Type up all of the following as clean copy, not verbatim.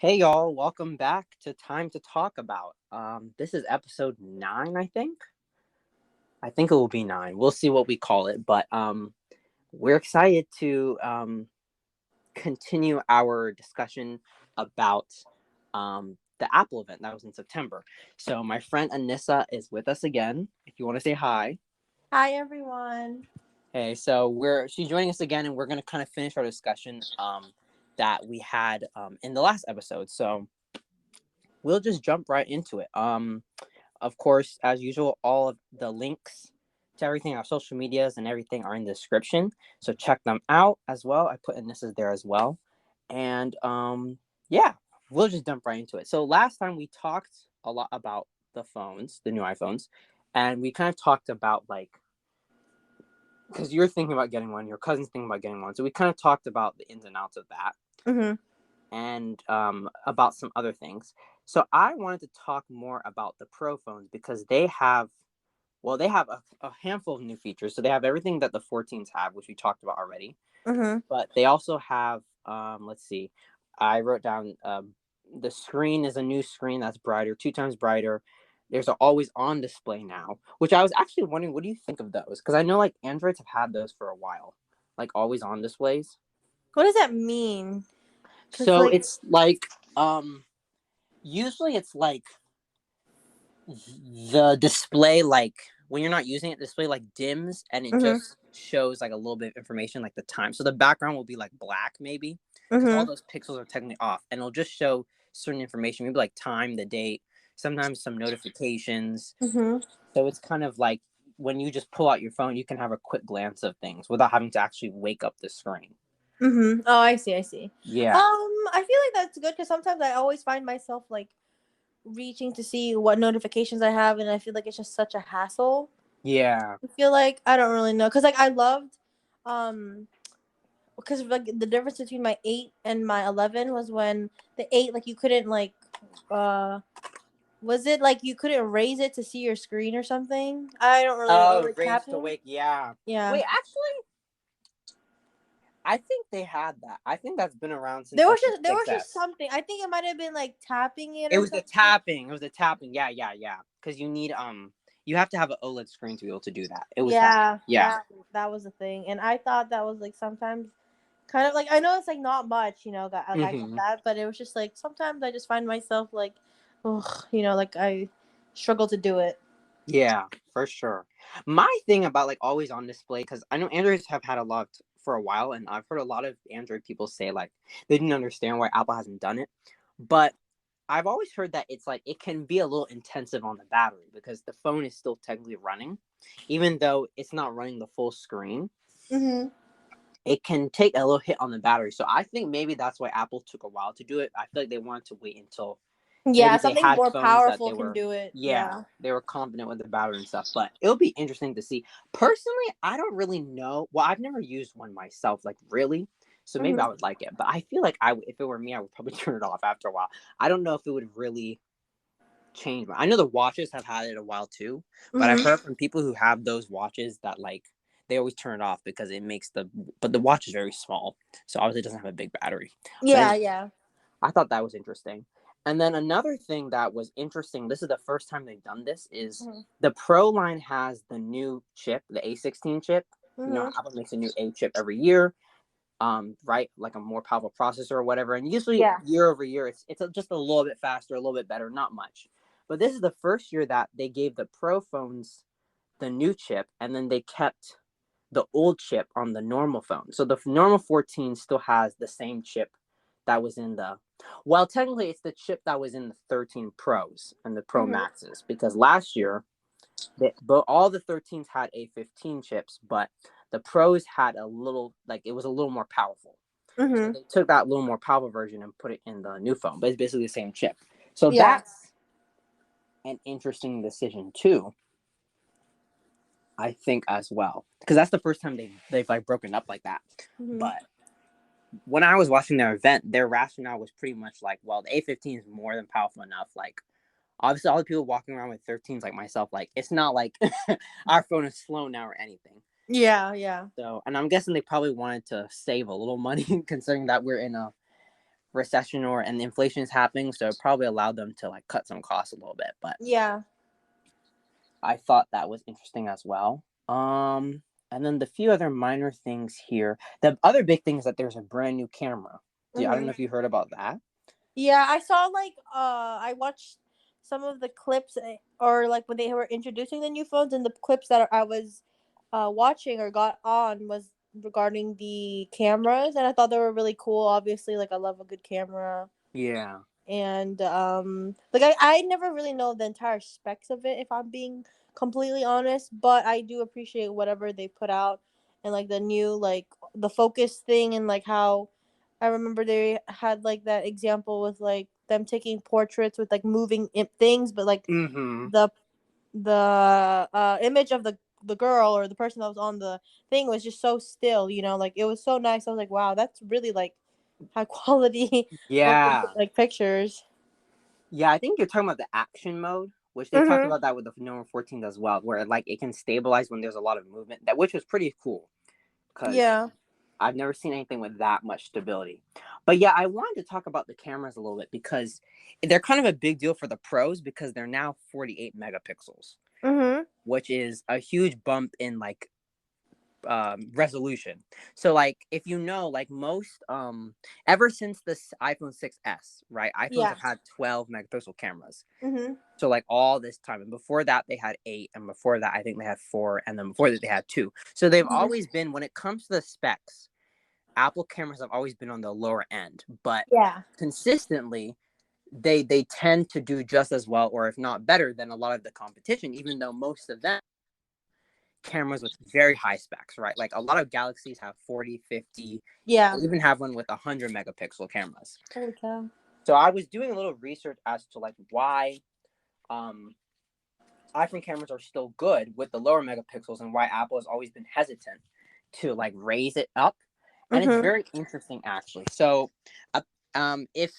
Hey y'all, welcome back to Time to Talk About. This is episode 9, I think. I think it will be 9. We'll see what we call it, but we're excited to continue our discussion about the Apple event that was in September. So my friend Annissa is with us again. If you want to say hi. Hi everyone. Hey, so she's joining us again, and we're gonna kind of finish our discussion that we had in the last episode. So we'll just jump right into it. Of course, as usual, all of the links to everything, our social medias and everything are in the description. So check them out as well. I put Anissa's there as well. And yeah, we'll just jump right into it. So last time we talked a lot about the phones, the new iPhones, and we kind of talked about because you're thinking about getting one, your cousin's thinking about getting one. So we kind of talked about the ins and outs of that. Mm-hmm. And about some other things. So I wanted to talk more about the Pro phones because they have a handful of new features. So they have everything that the 14s have, which we talked about already. Mm-hmm. But they also have, let's see, I wrote down the screen is a new screen that's brighter, 2 times brighter. There's an always on display now, which I was actually wondering, what do you think of those? Because I know like Androids have had those for a while, like always on displays. What does that mean? So it's like usually it's like the display, like when you're not using it, the display like dims and it just shows like a little bit of information, like the time. So the background will be like black maybe because all those pixels are technically off, and it'll just show certain information, maybe like time, the date, sometimes some notifications. So it's kind of like when you just pull out your phone, you can have a quick glance of things without having to actually wake up the screen. Oh, I see. Yeah. I feel like that's good because sometimes I always find myself like reaching to see what notifications I have, and I feel like it's just such a hassle. Yeah. I feel like I don't really know because like I loved, because like the difference between my 8 and my 11 was when the 8 like you couldn't like, was it like you couldn't raise it to see your screen or something? I don't really. Oh, raise to wake. Yeah. Yeah. Wait, actually, I think they had that. I think that's been around since There was like just something. I think it might have been like tapping it. It was the tapping. It was the tapping. Yeah. Because you need you have to have an OLED screen to be able to do that. It was that. Yeah. That was the thing, and I thought that was like sometimes kind of like, I know it's like not much, I get that, but it was just like sometimes I just find myself like, ugh, like I struggle to do it. Yeah, for sure. My thing about like always on display, because I know Androids have had a lot for a while, and I've heard a lot of Android people say like they didn't understand why Apple hasn't done it, but I've always heard that it's like it can be a little intensive on the battery because the phone is still technically running, even though it's not running the full screen. It can take a little hit on the battery. So I think maybe that's why Apple took a while to do it. I feel like they wanted to wait until something more powerful can do it. They were confident with the battery and stuff. But it'll be interesting to see. Personally, I don't really know. Well, I've never used one myself, like really. So maybe I would like it. But I feel like if it were me, I would probably turn it off after a while. I don't know if it would really change. I know the watches have had it a while too. But I've heard from people who have those watches that like they always turn it off because it makes but the watch is very small. So obviously it doesn't have a big battery. Yeah. I thought that was interesting. And then another thing that was interesting, this is the first time they've done this, is the Pro line has the new chip, the A16 chip. You know, Apple makes a new A chip every year, right? Like a more powerful processor or whatever. And usually year over year, it's just a little bit faster, a little bit better, not much. But this is the first year that they gave the Pro phones the new chip, and then they kept the old chip on the normal phone. So the normal 14 still has the same chip that was in technically it's the chip that was in the 13 Pros and the Pro Maxes, because last year all the 13s had A15 chips, but the Pros had a little, like it was a little more powerful. So they took that little more powerful version and put it in the new phone, but it's basically the same chip. So that's an interesting decision too, I think, as well, because that's the first time they've like broken up like that. But when I was watching their event, their rationale was pretty much like, well, the A15 is more than powerful enough. Like, obviously, all the people walking around with 13s like myself, like, it's not like our phone is slow now or anything. Yeah. So, and I'm guessing they probably wanted to save a little money, considering that we're in a recession and inflation is happening, so it probably allowed them to like cut some costs a little bit. But Yeah. I thought that was interesting as well. And then the few other minor things here. The other big thing is that there's a brand new camera. I don't know if you heard about that. Yeah, I saw like I watched some of the clips or like when they were introducing the new phones, and the clips that I was watching or got on was regarding the cameras, and I thought they were really cool. Obviously, like I love a good camera. Yeah. And like I never really know the entire specs of it, if I'm being completely honest, but I do appreciate whatever they put out, and like the new like the focus thing, and like how I remember they had like that example with like them taking portraits with like moving things, but like the image of the girl or the person that was on the thing was just so still, you know, like it was so nice. I was like, wow, that's really like high quality Yeah. like pictures. Yeah, I think you're talking about the action mode, which they talked about that with the number 14 as well, where like it can stabilize when there's a lot of movement, that which was pretty cool because Yeah. I've never seen anything with that much stability. But yeah, I wanted to talk about the cameras a little bit because they're kind of a big deal for the pros because they're now 48 megapixels, which is a huge bump in like resolution. So like if you know, like most ever since this iPhone 6s, right, iPhones have had 12 megapixel cameras. So like all this time, and before that they had 8, and before that I think they had 4, and then before that they had 2. So they've always been, when it comes to the specs, Apple cameras have always been on the lower end, but consistently they tend to do just as well, or if not better than a lot of the competition, even though most of them cameras with very high specs, right? Like a lot of Galaxies have 40, 50, Yeah. even have one with 100 megapixel cameras. Holy cow. So I was doing a little research as to like why iPhone cameras are still good with the lower megapixels, and why Apple has always been hesitant to like raise it up. And it's very interesting actually. So if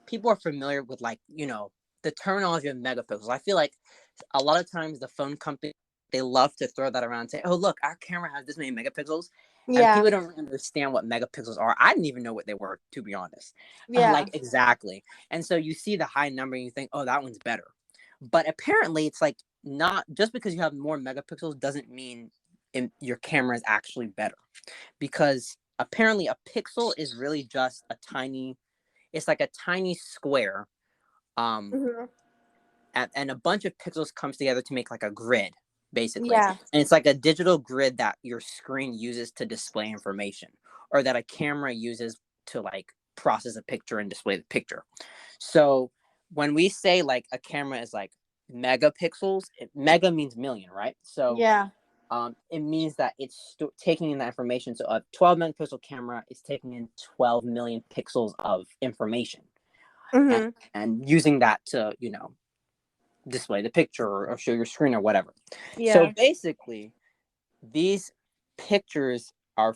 people are familiar with like, you know, the terminology of megapixels, I feel like a lot of times the phone company, they love to throw that around and say, oh look, our camera has this many megapixels. And people don't really understand what megapixels are. I didn't even know what they were, to be honest. Like exactly. And so you see the high number and you think, oh, that one's better. But apparently it's like, not just because you have more megapixels doesn't mean your camera is actually better, because apparently a pixel is really just a tiny, it's like a tiny square, and a bunch of pixels comes together to make like a grid, basically. And it's like a digital grid that your screen uses to display information, or that a camera uses to like process a picture and display the picture. So when we say like a camera is like megapixels, mega means million, right? So it means that it's taking in that information. So a 12 megapixel camera is taking in 12 million pixels of information, and using that to, you know, display the picture or show your screen or whatever. So basically, these pictures are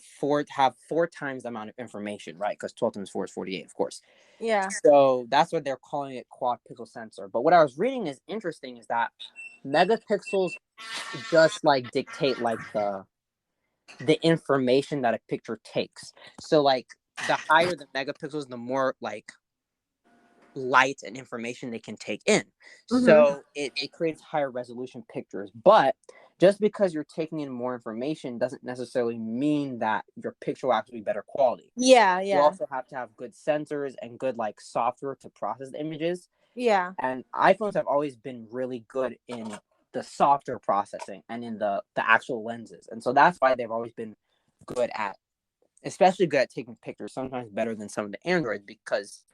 have 4 times the amount of information, right? Because 12 times 4 is 48, of course. So that's what they're calling it, quad pixel sensor. But what I was reading is interesting is that megapixels just like dictate like the information that a picture takes. So like the higher the megapixels, the more like light and information they can take in. So it creates higher resolution pictures. But just because you're taking in more information doesn't necessarily mean that your picture will actually be better quality. You also have to have good sensors and good like software to process the images. And iPhones have always been really good in the software processing and in the actual lenses. And so that's why they've always been good at, especially good at taking pictures, sometimes better than some of the Androids, because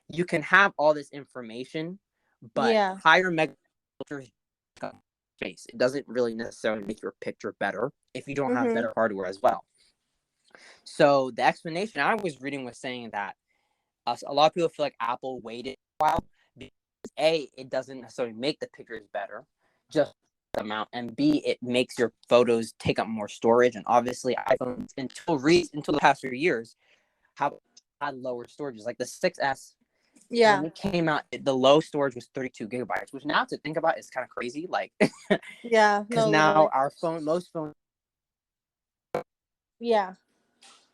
you can have all this information, but higher megapixels space. It doesn't really necessarily make your picture better if you don't have better hardware as well. So the explanation I was reading was saying that a lot of people feel like Apple waited a while because A, it doesn't necessarily make the pictures better, just the amount, and B, it makes your photos take up more storage. And obviously iPhones until the past few years have had lower storages. Like the 6S, when it came out, the low storage was 32 gigabytes, which now to think about is kind of crazy. Like, because now most phones,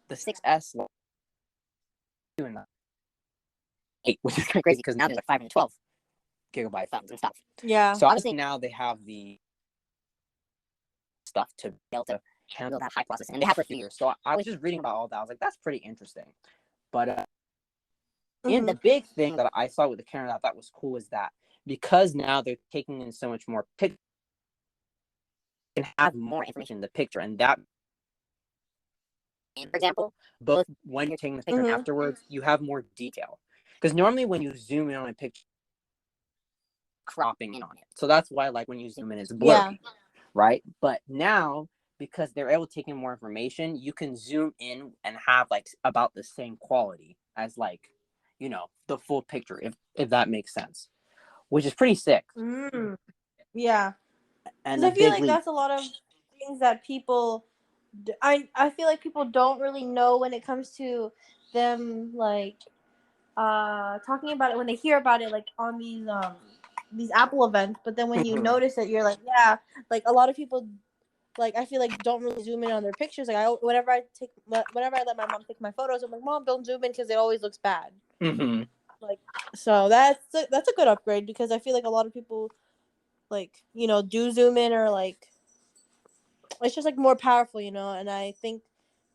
the 6S doing that. 8, which is kind of crazy because now there's like 512 gigabyte phones and stuff. Yeah. So obviously now they have the stuff to be able to handle that high processing, and they have for 3 years. So I was just reading about all that. I was like, that's pretty interesting. But in the big thing that I saw with the camera that I thought was cool is that because now they're taking in so much more pictures, you can have more information in the picture, and that, for example, both when you're taking the picture and afterwards, you have more detail. Because normally when you zoom in on a picture, cropping in on it. So that's why, like, when you zoom in, it's blurry, right? But now, because they're able to take in more information, you can zoom in and have like about the same quality as, like, you know, the full picture, if that makes sense, which is pretty sick. Yeah. And I feel like that's a lot of things that people, I feel like people don't really know when it comes to them, like, talking about it when they hear about it, like on these Apple events. But then when you notice it, you're like, yeah, like a lot of people, like, I feel like don't really zoom in on their pictures. Like, whenever I let my mom take my photos, I'm like, Mom, don't zoom in because it always looks bad. Like, so that's a good upgrade, because I feel like a lot of people, like, you know, do zoom in, or like it's just like more powerful, you know. And I think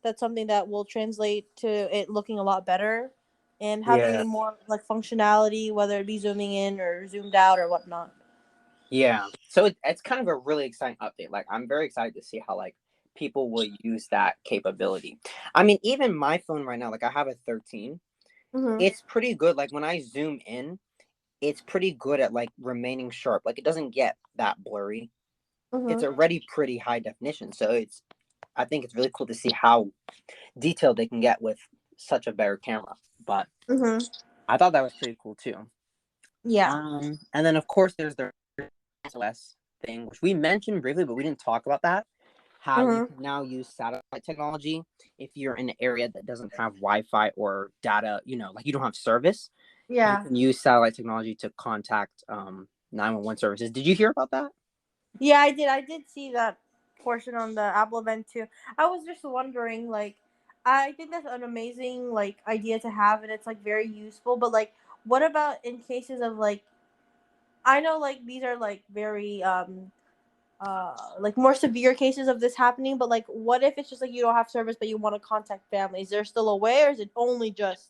that's something that will translate to it looking a lot better and having more like functionality, whether it be zooming in or zoomed out or whatnot. Yeah, so it's kind of a really exciting update. Like, I'm very excited to see how, like, people will use that capability. I mean, even my phone right now, like, I have a 13. It's pretty good. Like, when I zoom in, it's pretty good at, like, remaining sharp. Like, it doesn't get that blurry. It's already pretty high definition. So I think it's really cool to see how detailed they can get with such a better camera. But I thought that was pretty cool too. Yeah. And then of course there's the SOS thing, which we mentioned briefly, but we didn't talk about that. How you can now use satellite technology if you're in an area that doesn't have Wi-Fi or data, you know, like you don't have service. Yeah. You can use satellite technology to contact 911 services. Did you hear about that? Yeah, I did. I did see that portion on the Apple event too. I was just wondering, like, I think that's an amazing, like, idea to have, and it's like very useful. But like, what about in cases of, like, I know, like, these are like very like more severe cases of this happening, but like, what if it's just like you don't have service but you want to contact family? Is there still a way, or is it only just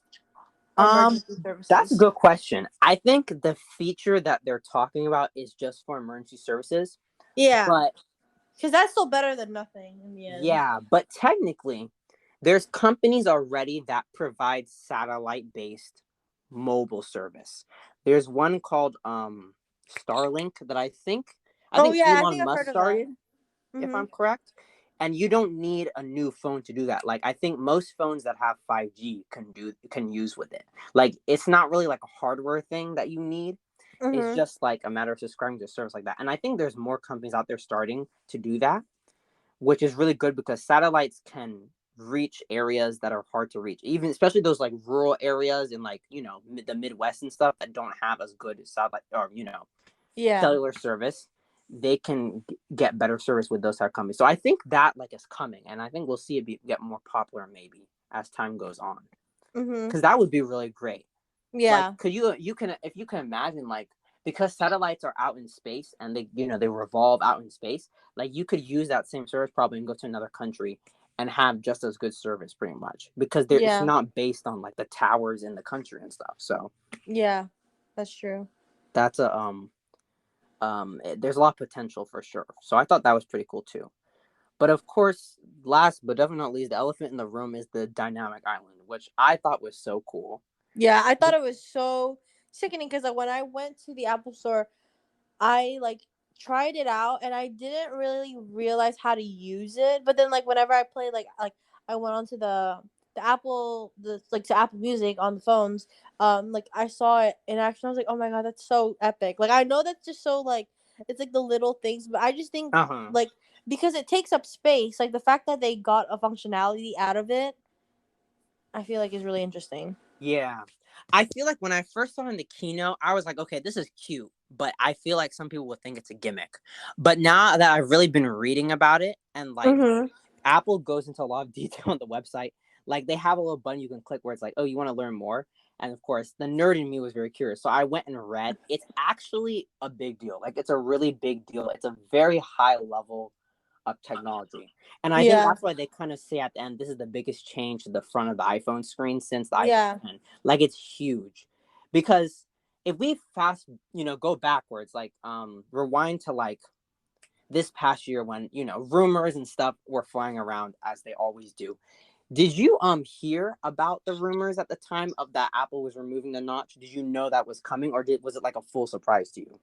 emergency services? That's a good question. I think the feature that they're talking about is just for emergency services. Yeah, but because that's still better than nothing in the end. Yeah, but technically, there's companies already that provide satellite-based mobile service. There's one called Starlink that I think Elon Musk started, if I'm correct. And you don't need a new phone to do that. Like, I think most phones that have 5G can use with it. Like, it's not really like a hardware thing that you need. It's just like a matter of subscribing to a service like that. And I think there's more companies out there starting to do that, which is really good because satellites can reach areas that are hard to reach, even especially those like rural areas in, like, you know, the Midwest and stuff that don't have as good satellite or, you know, cellular service. They can get better service with those type of companies. So I think that, like, is coming, and I think we'll see it get more popular maybe as time goes on, because that would be really great. Yeah. Like, could you can, if you can imagine, like, because satellites are out in space and they, you know, they revolve out in space, like, you could use that same service probably and go to another country and have just as good service pretty much, because it's not based on like the towers in the country and stuff. So yeah, that's true. That's a there's a lot of potential for sure. So I thought that was pretty cool too. But of course, last but definitely not least, the elephant in the room is the dynamic island, which I thought was so cool. Yeah, I thought it was so sickening because, like, when I went to the Apple store, I like tried it out and I didn't really realize how to use it. But then, like, whenever I played, like I went onto to Apple Music on the phones. Like, I saw it in action. I was like, oh my god, that's so epic. Like, I know that's just so, like, it's like the little things, but I just think like, because it takes up space, like the fact that they got a functionality out of it, I feel like is really interesting. Yeah. I feel like when I first saw in the keynote, I was like, okay, this is cute, but I feel like some people would think it's a gimmick. But now that I've really been reading about it, and like Apple goes into a lot of detail on the website, like they have a little button you can click where it's like, oh, you want to learn more? And of course, the nerd in me was very curious. So I went and read. It's actually a big deal. Like, it's a really big deal. It's a very high level of technology. And I think Yeah. that's why they kind of say at the end, this is the biggest change to the front of the iPhone screen since the Yeah. iPhone 10. Like, it's huge. Because if we go backwards, like, rewind to, like, this past year when, rumors and stuff were flying around as they always do. Did you hear about the rumors at the time of that Apple was removing the notch? Did you know that was coming, or was it like a full surprise to you?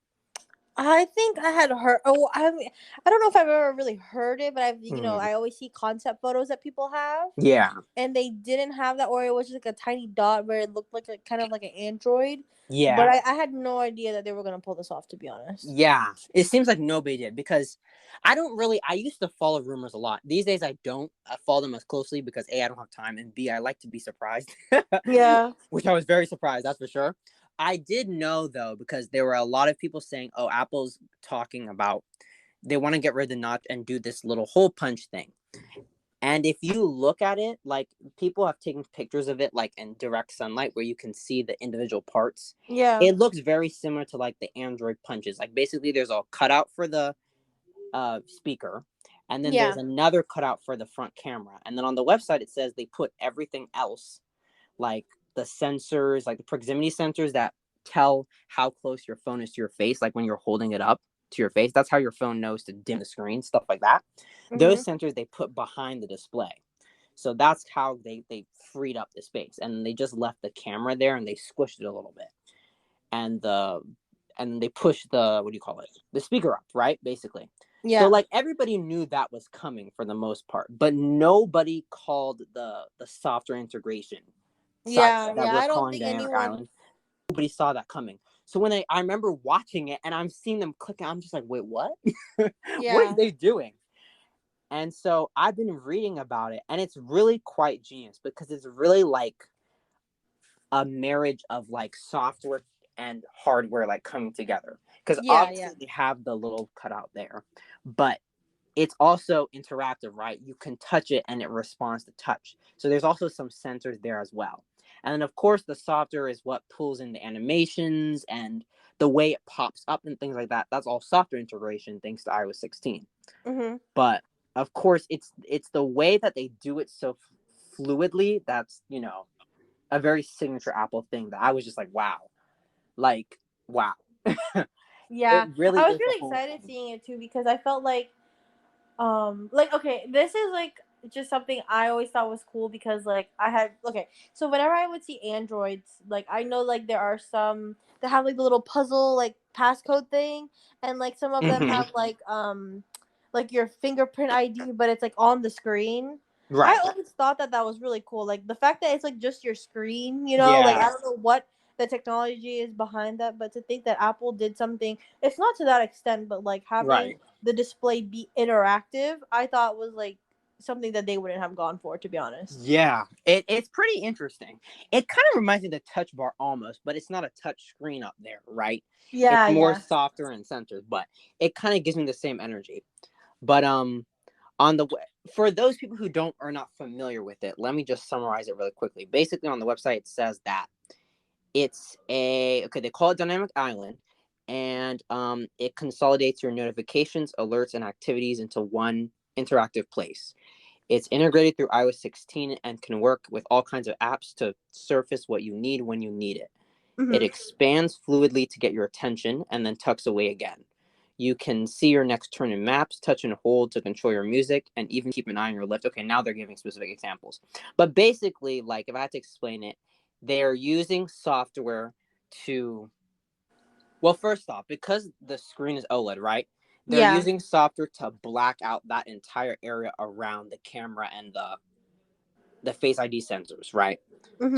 I think I had heard. Oh, I don't know if I've ever really heard it, but Mm-hmm. I always see concept photos that people have, Yeah. and they didn't have that, or it was just like a tiny dot where it looked like kind of like an Android. But Yeah. I had no idea that they were gonna pull this off, to be honest. Yeah. It seems like nobody did, because I used to follow rumors a lot. These days I don't follow them as closely because A, I don't have time, and B, I like to be surprised. Yeah. Which I was very surprised, that's for sure. I did know, though, because there were a lot of people saying, oh, Apple's talking about they want to get rid of the notch and do this little hole punch thing. And if you look at it, like, people have taken pictures of it, like, in direct sunlight where you can see the individual parts. Yeah. It looks very similar to, like, the Android punches. Like, basically, there's a cutout for the speaker, and then there's another cutout for the front camera. And then on the website, it says they put everything else, like the sensors, like the proximity sensors that tell how close your phone is to your face, like when you're holding it up to your face. That's how your phone knows to dim the screen, stuff like that. Those sensors they put behind the display. So that's how they freed up the space, and they just left the camera there and they squished it a little bit, and they pushed the, what do you call it, the speaker up, right, basically. Yeah. So, like, everybody knew that was coming for the most part, but nobody called the software integration side that we're I don't calling think Dynamic anyone. Island. Nobody saw that coming. So when I remember watching it and I'm seeing them clicking, I'm just like, wait, what? What are they doing? And so I've been reading about it, and it's really quite genius because it's really like a marriage of, like, software and hardware, like, coming together. Because obviously they have the little cutout there, but it's also interactive, right? You can touch it and it responds to touch. So there's also some sensors there as well. And then, of course, the software is what pulls in the animations and the way it pops up and things like that. That's all software integration thanks to iOS 16. But of course, it's the way that they do it so fluidly that's, a very signature Apple thing that I was just like, wow. Like, wow. Yeah. It really I was is the really whole excited thing. seeing it too because I felt like okay, this is like just something I always thought was cool because like I had okay, so whenever I would see androids, like I know like there are some that have like the little puzzle like passcode thing, and like some of them Mm-hmm. have like your fingerprint ID, but it's like on the screen. I Right. always thought that was really cool, like the fact that it's like just your screen, like I Yeah. don't know what the technology is behind that, but to think that Apple did something, it's not to that extent, but like having Right. the display be interactive, I thought was like something that they wouldn't have gone for, to be honest. Yeah, it's pretty interesting. It kind of reminds me of the touch bar almost, but it's not a touch screen up there, right? It's Yeah, more yeah. softer and sensors, but it kind of gives me the same energy. But on the for those people who don't are not familiar with it, let me just summarize it really quickly. Basically, on the website, it says that they call it Dynamic Island, and it consolidates your notifications, alerts, and activities into one interactive place. It's integrated through iOS 16 and can work with all kinds of apps to surface what you need when you need it. It expands fluidly to get your attention and then tucks away again. You can see your next turn in maps, touch and hold to control your music, and even keep an eye on your lift. Okay, now they're giving specific examples. But basically, like, if I had to explain it, they're using software to, well, first off, because the screen is OLED, right? They're Yeah. using software to black out that entire area around the camera and the Face ID sensors, right?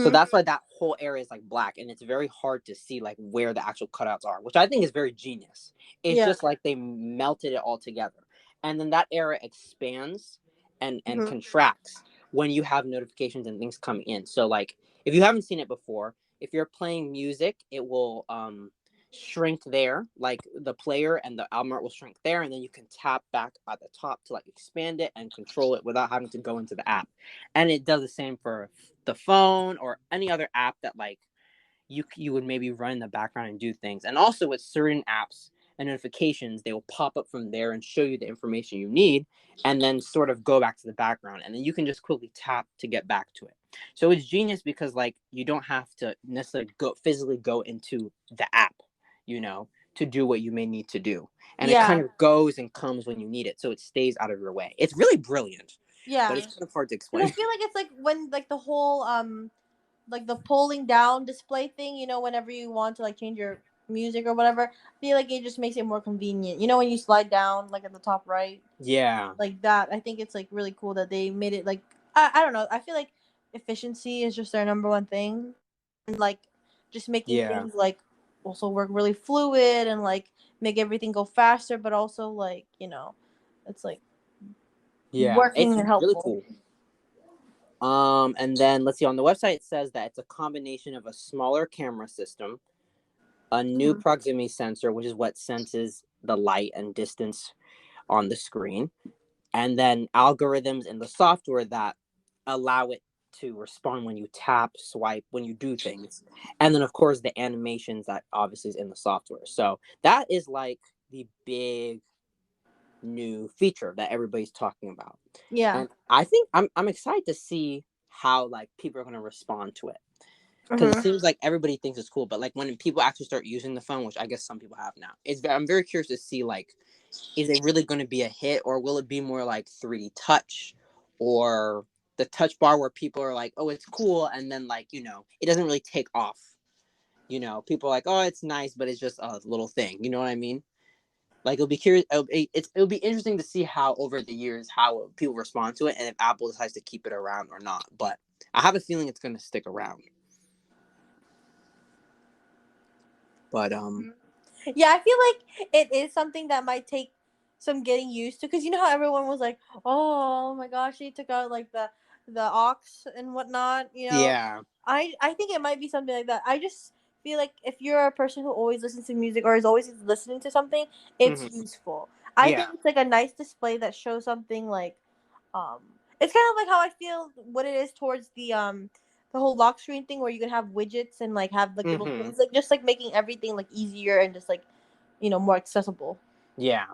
So that's why that whole area is like black, and it's very hard to see like where the actual cutouts are, which I think is very genius. It's Yeah. just like they melted it all together, and then that area expands and contracts when you have notifications and things coming in. So, like, if you haven't seen it before, if you're playing music, it will shrink there, like the player and the album art will shrink there, and then you can tap back at the top to like expand it and control it without having to go into the app. And it does the same for the phone or any other app that like you would maybe run in the background and do things. And also with certain apps and notifications, they will pop up from there and show you the information you need, and then sort of go back to the background, and then you can just quickly tap to get back to it. So it's genius because like you don't have to necessarily physically go into the app, to do what you may need to do. And it kind of goes and comes when you need it, so it stays out of your way. It's really brilliant. But it's kind of hard to explain. I feel like it's like when like the whole like the pulling down display thing, whenever you want to like change your music or whatever, I feel like it just makes it more convenient. When you slide down like at the top right. Yeah. Like that. I think it's like really cool that they made it like I don't know. I feel like efficiency is just their number one thing. And like just making things like also work really fluid and like make everything go faster, but also like, it's like working it's and helpful. Really cool. And then let's see, on the website it says that it's a combination of a smaller camera system, a new proximity sensor, which is what senses the light and distance on the screen, and then algorithms in the software that allow it to respond when you tap, swipe, when you do things. And then of course the animations that obviously is in the software. So that is like the big new feature that everybody's talking about. Yeah. And I think I'm excited to see how like people are going to respond to it, because it seems like everybody thinks it's cool, but like when people actually start using the phone, which I guess some people have now, I'm very curious to see like, is it really going to be a hit, or will it be more like 3D touch, or the touch bar where people are like, oh, it's cool, and then like, it doesn't really take off. People are like, oh, it's nice, but it's just a little thing. You know what I mean? Like, it'll be interesting to see how over the years how people respond to it, and if Apple decides to keep it around or not. But I have a feeling it's going to stick around. But yeah, I feel like it is something that might take some getting used to, because you know how everyone was like, oh my gosh, they took out like the aux and whatnot. Yeah. I think it might be something like that. I just feel like if you're a person who always listens to music or is always listening to something, it's useful. I think it's like a nice display that shows something like, it's kind of like how I feel what it is towards the whole lock screen thing, where you can have widgets and like have like little things, like just like making everything like easier and just like more accessible. Yeah.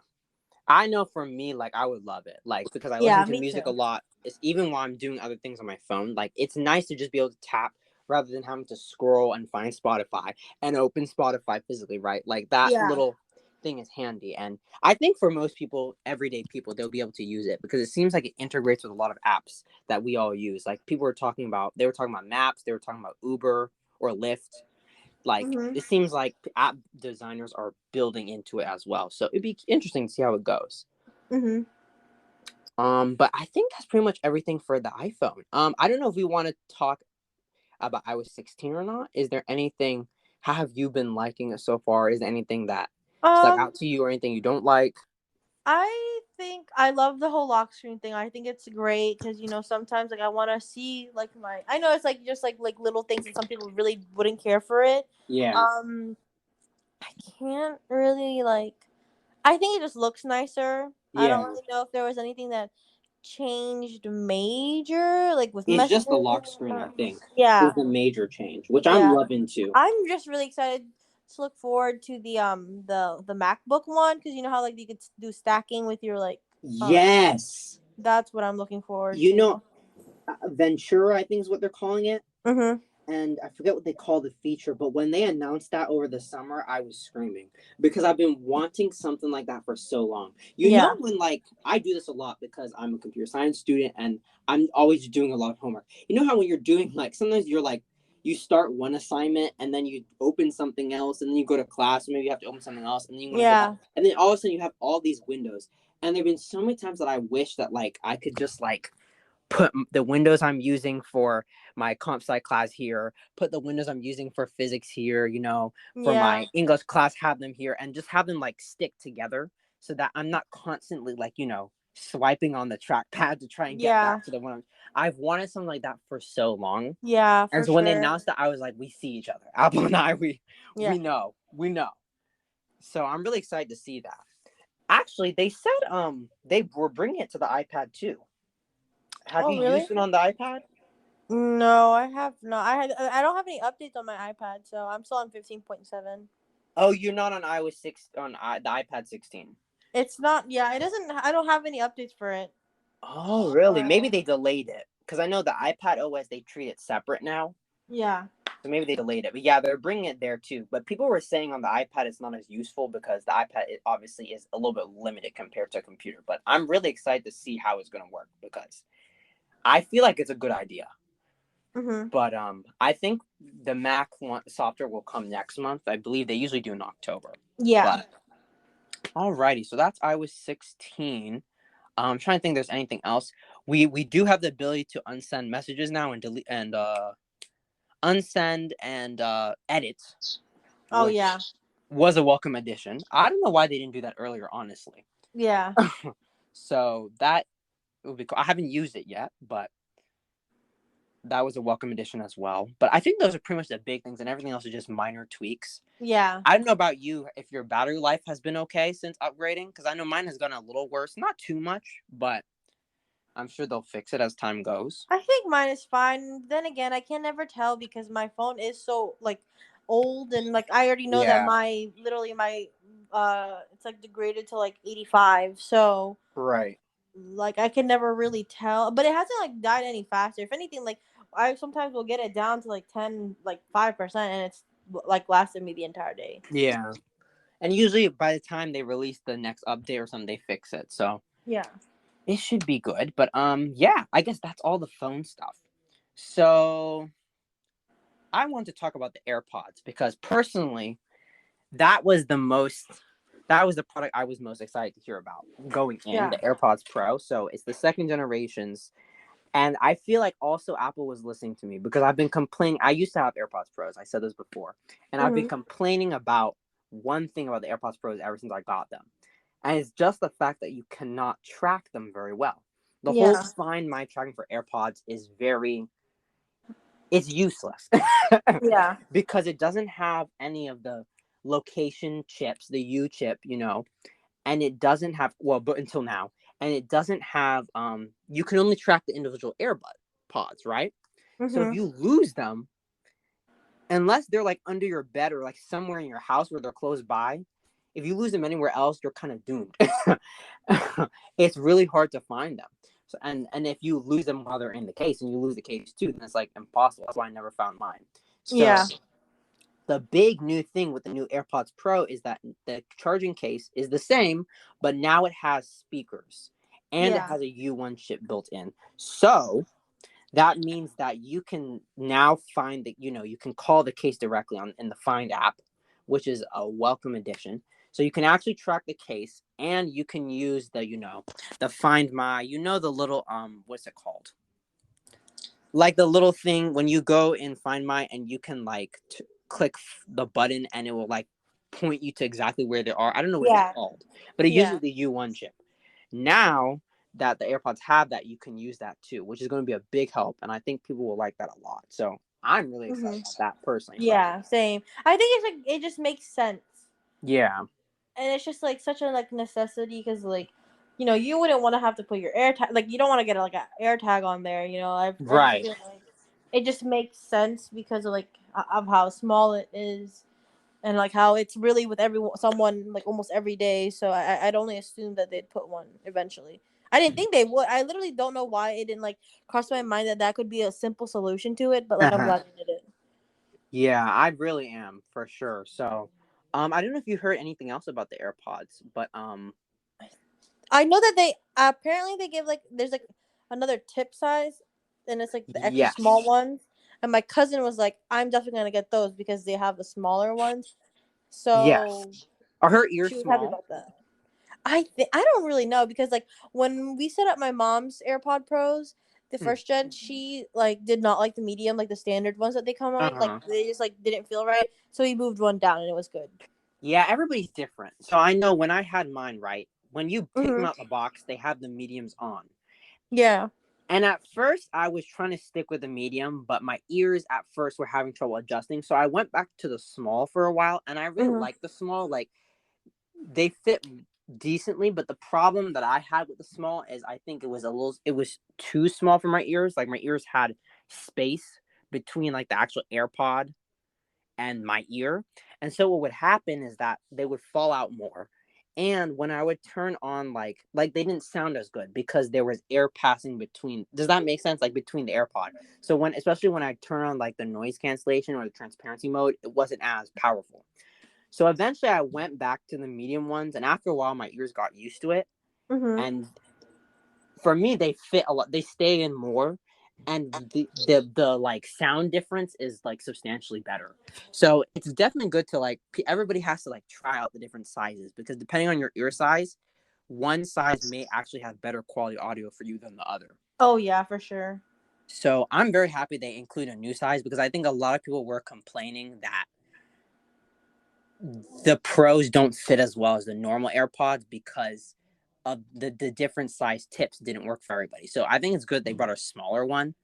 I know for me, like, I would love it, like, because I listen to music a lot. It's even while I'm doing other things on my phone. Like, it's nice to just be able to tap rather than having to scroll and find Spotify and open Spotify physically, right? Like, that little thing is handy. And I think for most people, everyday people, they'll be able to use it because it seems like it integrates with a lot of apps that we all use. Like, they were talking about Maps, they were talking about Uber or Lyft. Like, it seems like app designers are building into it as well. So it'd be interesting to see how it goes. But I think that's pretty much everything for the iPhone. I don't know if we want to talk about iOS 16 or not. Is there anything? How have you been liking it so far? Is there anything that stuck out to you, or anything you don't like? I think I love the whole lock screen thing. I think it's great because sometimes like I want to see like I know it's like just like little things and some people really wouldn't care for it. Yeah. I can't really like. I think it just looks nicer. Yeah. I don't really know if there was anything that changed major, like with It's messaging. just the lock screen, I think. Yeah. Is the major change, which I'm loving too. I'm just really excited to look forward to the MacBook one, because you know how like you could do stacking with your like. Yes. That's what I'm looking forward to. Ventura, I think is what they're calling it. Mm-hmm. And I forget what they call the feature, but when they announced that over the summer, I was screaming because I've been wanting something like that for so long. When like I do this a lot because I'm a computer science student and I'm always doing a lot of homework. You know how when you're doing like sometimes you're like you start one assignment and then you open something else and then you go to class and maybe you have to open something else and then you want to go back, and then all of a sudden you have all these windows. And there've been so many times that I wish that like I could just like put the windows I'm using for my comp sci class here, put the windows I'm using for physics here, for my English class, have them here, and just have them like stick together so that I'm not constantly like, swiping on the trackpad to try and get back to the one. I've wanted something like that for so long. Yeah, and so when they announced that, I was like, we see each other. Apple and I, we know. So I'm really excited to see that. Actually, they said they were bringing it to the iPad too. Have you used it on the iPad? No, I have not. I don't have any updates on my iPad, so I'm still on 15.7. Oh, you're not on iOS 6 on the iPad 16. It's not. Yeah, it doesn't. I don't have any updates for it. Oh, really? Maybe So they delayed it because I know the iPad OS they treat it separate now. yeah. So maybe they delayed it. But yeah, they're bringing it there too. But people were saying on the iPad it's not as useful because the iPad it obviously is a little bit limited compared to a computer. But I'm really excited to see how it's going to work because I feel like it's a good idea. Mhm. But I think the Mac software will come next month. I believe they usually do in October. Yeah. But alrighty, so that's iOS 16. I'm trying to think if there's anything else. We do have the ability to unsend messages now and delete and unsend and edit, Oh which yeah. was a welcome addition. I don't know why they didn't do that earlier, honestly. Yeah. So that would be cool. I haven't used it yet, but that was a welcome addition as well. But I think those are pretty much the big things, and everything else is just minor tweaks. Yeah. I don't know about you if your battery life has been okay since upgrading, because I know mine has gotten a little worse. Not too much, but I'm sure they'll fix it as time goes. I think mine is fine. Then again, I can never tell because my phone is so like old and like I already know that Yeah. my literally my it's like degraded to like 85. So Right. like I can never really tell, but it hasn't like died any faster. If anything, like I sometimes will get it down to like 10, like 5%, and it's like lasted me the entire day. Yeah. And usually by the time they release the next update or something, they fix it. So Yeah. it should be good. But yeah, I guess that's all the phone stuff. So I want to talk about the AirPods because personally, that was the product I was most excited to hear about going in, Yeah. the AirPods Pro. So it's the second generations. And I feel like also Apple was listening to me because I've been complaining. I used to have AirPods Pros. I said this before. And I've been Mhm. complaining about one thing about the AirPods Pros ever since I got them. And it's just the fact that you cannot track them very well. The whole Yeah. Find My tracking for AirPods is it's useless Yeah. because it doesn't have any of the location chips, the U chip, and it doesn't have but until now, and it doesn't have you can only track the individual earbud pods, right? So if Mhm. you lose them, unless they're like under your bed or like somewhere in your house where they're close by, if you lose them anywhere else, you're kind of doomed. It's really hard to find them. So and if you lose them while they're in the case and you lose the case too, then it's like impossible. That's why I never found mine. So Yeah. the big new thing with the new AirPods Pro is that the charging case is the same, but now it has speakers and it Yeah. has a U1 chip built in. So that means that you can now find that you can call the case directly in the Find app, which is a welcome addition. So you can actually track the case and you can use the Find My, the little what's it called? Like the little thing when you go in Find My and you can like click the button and it will like point you to exactly where they are. I don't know what it's Yeah. called, but it Yeah. uses the U1 chip. Now that the AirPods have that, you can use that too, which is going to be a big help, and I think people will like that a lot. So I'm really excited Mhm. about that personally. But Yeah. Same. I think it's like it just makes sense. yeah, And it's just like such a like necessity because like you wouldn't want to have to put your air tag, like you don't want to get like an air tag on there, I just right. feel like it just makes sense because of like of how small it is and like how it's really with someone like almost every day, so I'd only assume that they'd put one eventually. I didn't think they would. I literally don't know why it didn't like cross my mind that could be a simple solution to it, but like I'm glad they did it. Yeah, I really am for sure. So, I don't know if you heard anything else about the AirPods, but I know that they apparently they give like there's like another tip size, and it's like the extra small yes, ones. And my cousin was like, "I'm definitely gonna get those because they have the smaller ones." yes. So Are her ears she was happy small? about that. I don't really know because like when we set up my mom's AirPod Pros, the Hmm. first gen, she like did not like the medium, like the standard ones that they come Uh on. Like huh. they just like didn't feel right, so we moved one down and it was good. Yeah, everybody's different. So I know when I had mine, right, when you take them Mhm. out the box, they have the mediums on. Yeah. And at first, I was trying to stick with the medium, but my ears at first were having trouble adjusting. So I went back to the small for a while, and I really Mhm. like the small. Like they fit decently, but the problem that I had with the small is I think it was too small for my ears. Like my ears had space between like the actual AirPod and my ear. And so what would happen is that they would fall out more. And when I would turn on like they didn't sound as good because there was air passing between. Does that make sense? Like between the AirPod. So especially when I turn on like the noise cancellation or the transparency mode, it wasn't as powerful. So eventually I went back to the medium ones, and after a while my ears got used to it. And for me, they fit a lot. They stay in more, and the like sound difference is like substantially better. So it's definitely good to like everybody has to like try out the different sizes, because depending on your ear size, one size may actually have better quality audio for you than the other. Oh yeah, for sure. So I'm very happy they include a new size, because I think a lot of people were complaining that the pros don't fit as well as the normal AirPods because of the different size tips didn't work for everybody. So I think it's good they brought a smaller one.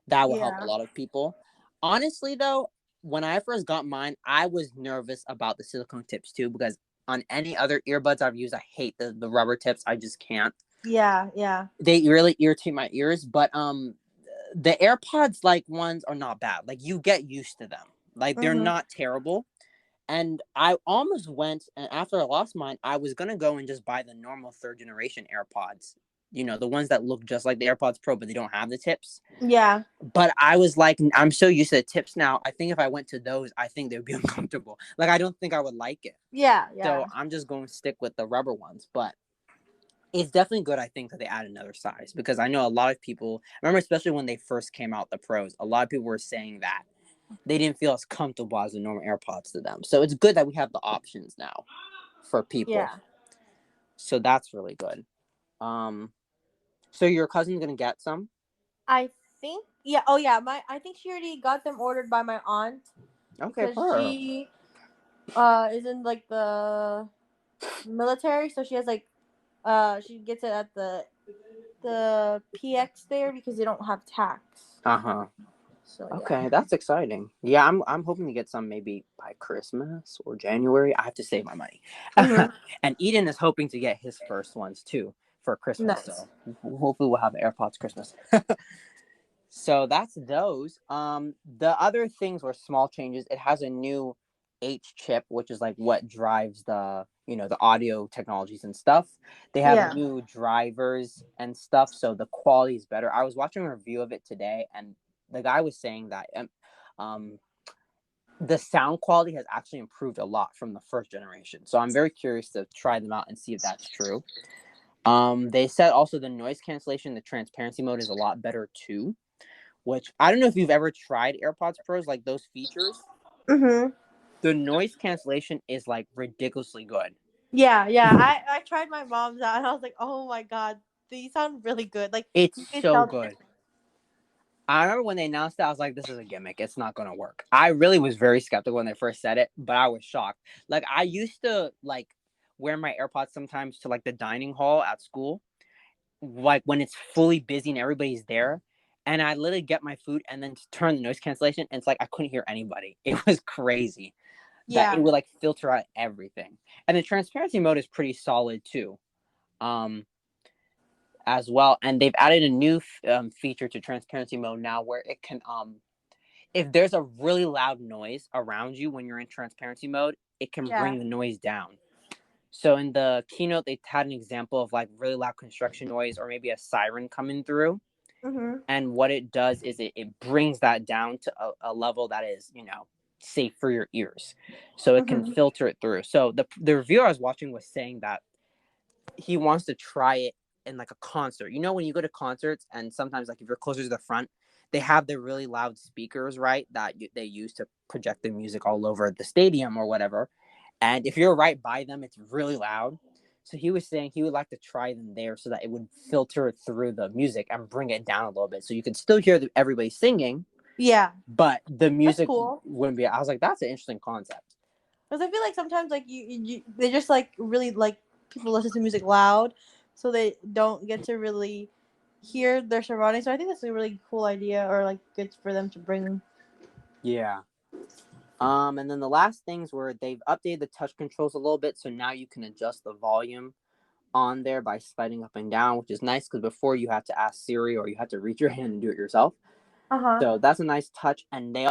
That will help a lot of people. Honestly, though, when I first got mine, I was nervous about the silicone tips too, because on any other earbuds I've used, I hate the rubber tips. I just can't. Yeah. They really irritate my ears. But the AirPods like ones are not bad. Like you get used to them. Like they're not terrible. And I almost went, and after I lost mine, I was going to go and just buy the normal 3rd generation AirPods. You know, the ones that look just like the AirPods Pro, but they don't have the tips. Yeah. But I was like, I'm so used to the tips now. I think if I went to those, I think they would be uncomfortable. Like, I don't think I would like it. Yeah. So I'm just going to stick with the rubber ones. But it's definitely good, I think, that they add another size, because I know a lot of people, I remember especially when they first came out, the pros, a lot of people were saying that they didn't feel as comfortable as the normal AirPods to them. So it's good that we have the options now for people. Yeah. So that's really good. So your cousin's gonna get some? I think yeah. Oh yeah. I think she already got them ordered by my aunt. Okay, Because perfect. she is in like the military, so she has like she gets it at the PX there because they don't have tax. So Okay, yeah. that's exciting. Yeah, I'm hoping to get some maybe by Christmas or January. I have to save my money. And Eden is hoping to get his first ones too for Christmas. Nice. So hopefully we'll have AirPods Christmas. So that's those. The other things were small changes. It has a new H chip, which is like what drives the the audio technologies and stuff. They have new drivers and stuff, so the quality is better. I was watching a review of it today, and the guy was saying that the sound quality has actually improved a lot from the 1st generation. So I'm very curious to try them out and see if that's true. They said also the noise cancellation, the transparency mode is a lot better too. Which I don't know if you've ever tried AirPods Pros, like those features. The noise cancellation is like ridiculously good. Yeah. I tried my mom's out and I was like, oh my god, these sound really good. Like It's you can so tell good. I remember when they announced it, I was like, this is a gimmick. It's not going to work. I really was very skeptical when they first said it, but I was shocked. Like, I used to, like, wear my AirPods sometimes to, like, the dining hall at school, like, when it's fully busy and everybody's there. And I literally get my food and then turn the noise cancellation, and it's like I couldn't hear anybody. It was crazy that it would, like, filter out everything. And the transparency mode is pretty solid, too. As well, and they've added a new feature to transparency mode now, where it can if there's a really loud noise around you when you're in transparency mode, it can bring the noise down. So in the keynote, they had an example of like really loud construction noise or maybe a siren coming through, and what it does is it brings that down to a level that is safe for your ears, so it can filter it through. So the reviewer I was watching was saying that he wants to try it in like a concert. You know, when you go to concerts and sometimes like if you're closer to the front, they have the really loud speakers, right? That they use to project the music all over the stadium or whatever. And if you're right by them, it's really loud. So he was saying he would like to try them there so that it would filter through the music and bring it down a little bit. So you could still hear everybody singing. Yeah. But the music cool. wouldn't be. I was like, that's an interesting concept. Because I feel like sometimes like you they just like really like people listen to music loud, so they don't get to really hear their surroundings. So I think that's a really cool idea, or like good for them to bring. Yeah. And then the last things were they've updated the touch controls a little bit, so now you can adjust the volume on there by sliding up and down, which is nice because before you had to ask Siri or you had to reach your hand and do it yourself. So that's a nice touch, and they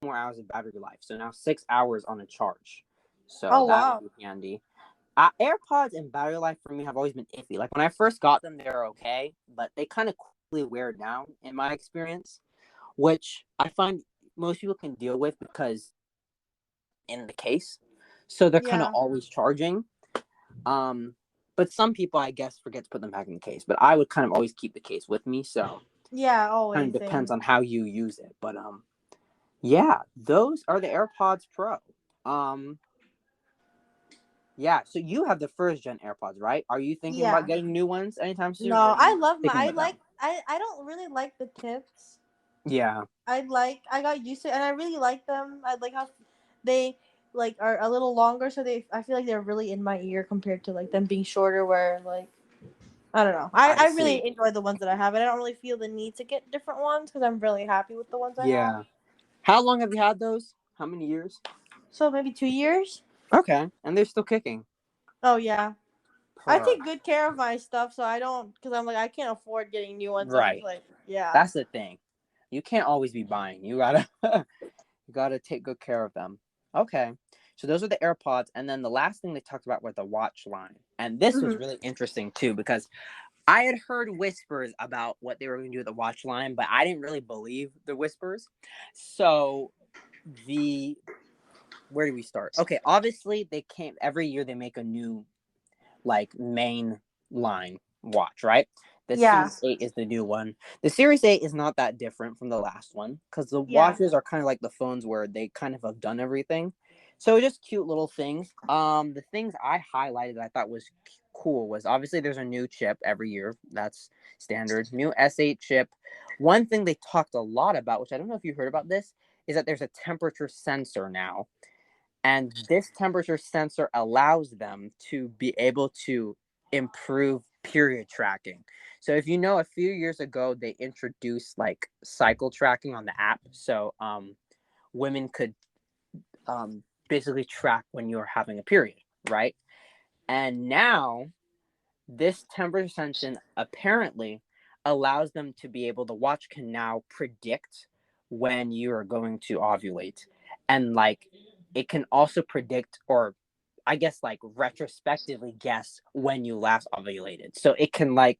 more hours of battery life. So now 6 hours on a charge. So Oh that would wow. be handy. AirPods and battery life for me have always been iffy. Like when I first got them, they were okay, but they kind of quickly wear down in my experience, which I find most people can deal with because in the case, so they're kind of Yeah. always charging. Um, but some people, I guess, forget to put them back in the case. But I would kind of always keep the case with me, so Yeah, kind of always depends same. on how you use it. But yeah, those are the AirPods Pro. Um, yeah. So you have the first gen AirPods, right? Are you thinking about Yeah. getting new ones anytime soon, or No, are I you love my sticking with them? I don't really like the tips. Yeah, I got used to it and I really like them. I like how they like are a little longer so I feel like they're really in my ear compared to like them being shorter where like I don't know. I I see. really enjoy the ones that I have and I don't really feel the need to get different ones because I'm really happy with the ones I have. Yeah. How long have you had those? How many years? So maybe 2 years? Okay, and they're still kicking. Oh yeah. I Per take good care of my stuff so I don't because I'm like I can't afford getting new ones. So I'm just right. like yeah. That's the thing. You can't always be buying. You gotta you gotta take good care of them. Okay. So those are the AirPods, and then the last thing they talked about was the watch line. And this was Mhm. really interesting too, because I had heard whispers about what they were going to do with the watch line, but I didn't really believe the whispers. So the where do we start? Okay, obviously they came every year they make a new like main line watch, right? The Yeah. Series 8 is the new one. The Series 8 is not that different from the last one because the Yeah. watches are kind of like the phones where they kind of have done everything. So just cute little things. The things I highlighted that I thought was cool was obviously there's a new chip every year. That's standard. New S8 chip. One thing they talked a lot about, which I don't know if you heard about this, is that there's a temperature sensor now. And this temperature sensor allows them to be able to improve period tracking. So if you know, a few years ago they introduced like cycle tracking on the app, so women could basically track when you're having a period, right? And now this temperature sensing apparently allows them to be able, the watch can now predict when you are going to ovulate. And like it can also predict, or I guess like retrospectively guess when you last ovulated. So it can like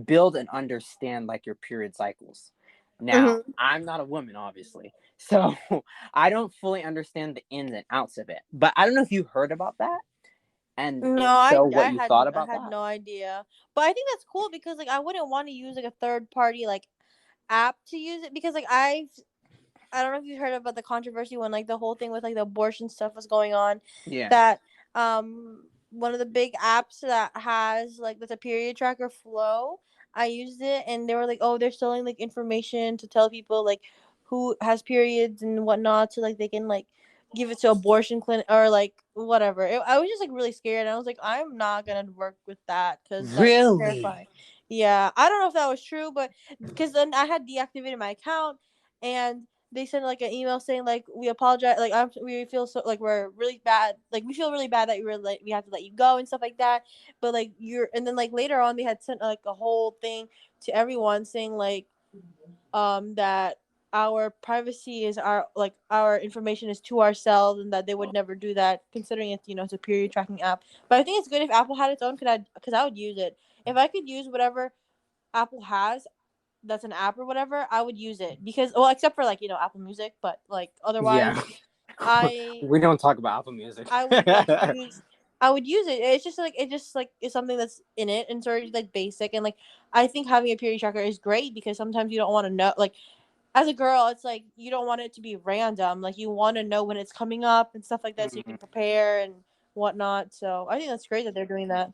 build and understand like your period cycles. Now, Mhm. I'm not a woman, obviously. So I don't fully understand the ins and outs of it. But I don't know if you heard about that. And No, if so, what I you had thought I about had that. no idea. But I think that's cool because like I wouldn't want to use like a third party like app to use it because like I don't know if you heard about the controversy when like the whole thing with like the abortion stuff was going on Yeah. that one of the big apps that has like that's a period tracker Flow. I used it and they were like, oh, they're selling like information to tell people like who has periods and whatnot so like they can like give it to abortion clinic or like whatever. I was just like really scared and I was like, I'm not gonna work with that because that's Really? terrifying. Yeah, I don't know if that was true, but because then I had deactivated my account and they sent like an email saying like we apologize like we feel so like we're really bad like we feel really bad that we have to let you go and stuff like that but like you're and then like later on they had sent like a whole thing to everyone saying like that our privacy is our like our information is to ourselves and that they would never do that considering it's it's a period tracking app but I think it's good if Apple had its own because I would use it if I could use whatever Apple has that's an app or whatever, I would use it because well, except for like Apple Music, but like Yeah. otherwise, I We don't talk about Apple Music. I would like use I would use it. It's just like it just like is something that's in it and sort of like basic and like I think having a period tracker is great because sometimes you don't want to know like as a girl it's like you don't want it to be random like you want to know when it's coming up and stuff like that so you can prepare and whatnot. So I think that's great that they're doing that.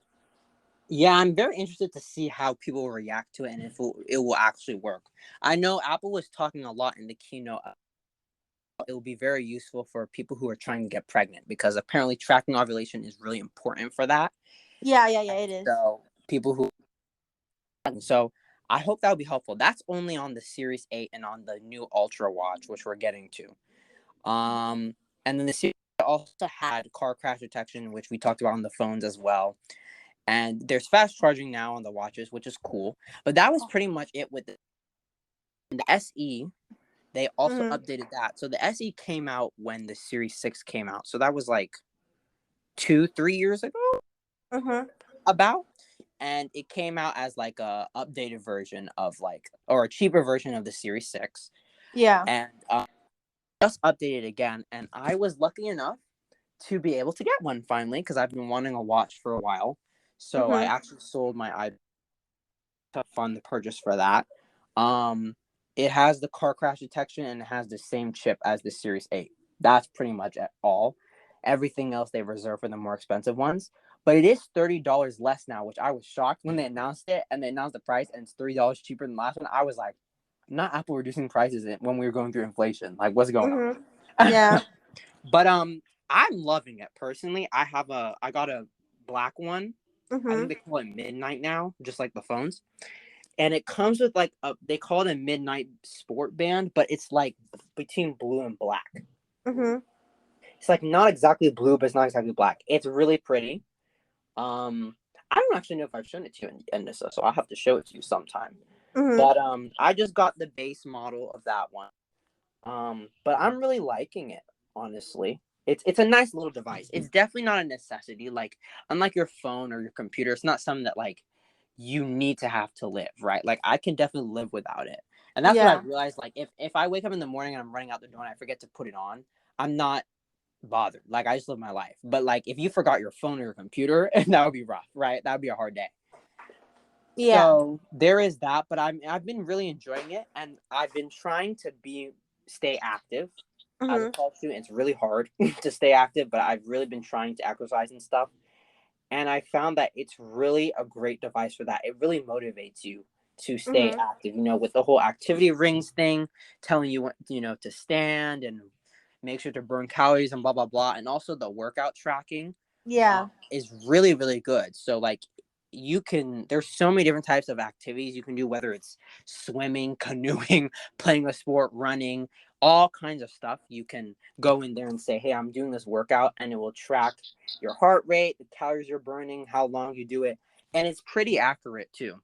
Yeah, I'm very interested to see how people will react to it and if it will actually work. I know Apple was talking a lot in the keynote. It will be very useful for people who are trying to get pregnant because apparently tracking ovulation is really important for that. Yeah, And it is. so people who so I hope that will be helpful. That's only on the Series 8 and on the new Ultra watch, which we're getting to. And then the Series also had car crash detection, which we talked about on the phones as well. And there's fast charging now on the watches, which is cool. But that was pretty much it with the And the SE, they also updated that. So the SE came out when the Series 6 came out. So that was like 2-3 years ago, about. And it came out as like a updated version of like, or a cheaper version of the Series 6. Yeah. And just updated again. And I was lucky enough to be able to get one finally, because I've been wanting a watch for a while. So I actually sold my iPad to fund the purchase for that. It has the car crash detection and it has the same chip as the Series 8. That's pretty much all. Everything else they reserve for the more expensive ones. But it is $30 less now, which I was shocked when they announced it, and they announced the price and it's $30 cheaper than the last one. I was like, not Apple reducing prices when we were going through inflation. Like, what's going on? Yeah. But I'm loving it personally. I got a black one. I think they call it Midnight now, just like the phones. And it comes with like they call it a midnight sport band, but it's like between blue and black. It's like not exactly blue, but it's not exactly black. It's really pretty. I don't actually know if I've shown it to you, Annissa, so I'll have to show it to you sometime. But I just got the base model of that one. But I'm really liking it, honestly. It's a nice little device. It's definitely not a necessity. Like, unlike your phone or your computer, it's not something that like you need to have to live, right? Like, I can definitely live without it. And that's what I realized. Like, if I wake up in the morning and I'm running out the door and I forget to put it on, I'm not bothered. Like, I just live my life. But like, if you forgot your phone or your computer, that would be rough, right? That would be a hard day. Yeah. So there is that, but I've been really enjoying it, and I've been trying to stay active. As a college student, it's really hard to stay active, but I've really been trying to exercise and stuff. And I found that it's really a great device for that. It really motivates you to stay active, with the whole activity rings thing, telling you what, to stand and make sure to burn calories and blah, blah, blah. And also the workout tracking is really, really good. So like, there's so many different types of activities you can do, whether it's swimming, canoeing, playing a sport, running, all kinds of stuff. You can go in there and say, hey, I'm doing this workout, and it will track your heart rate, the calories you're burning, how long you do it. And it's pretty accurate too.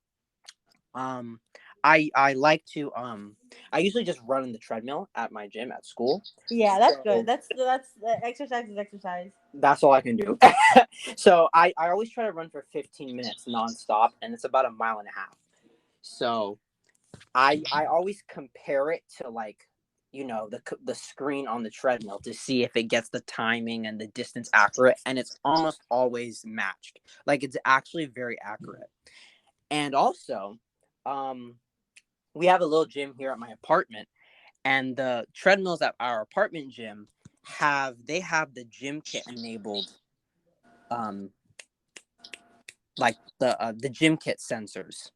I like to I usually just run in the treadmill at my gym at school. Yeah, that's good. That's exercise is exercise. That's all I can do. So I always try to run for 15 minutes nonstop, and it's about 1.5 miles. So I always compare it to like, the screen on the treadmill to see if it gets the timing and the distance accurate, and it's almost always matched. Like, it's actually very accurate. And also, we have a little gym here at my apartment, and the treadmills at our apartment gym have the gym kit enabled, like the gym kit sensors.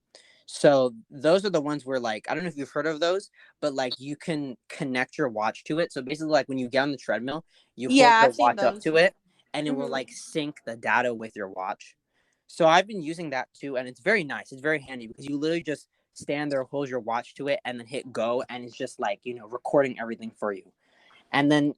So those are the ones where, like, I don't know if you've heard of those, but like you can connect your watch to it. So basically, like when you get on the treadmill, you hold your watch up to it, and it will like sync the data with your watch. So I've been using that too, and it's very nice. It's very handy because you literally just stand there, hold your watch to it, and then hit go, and it's just like, recording everything for you. And then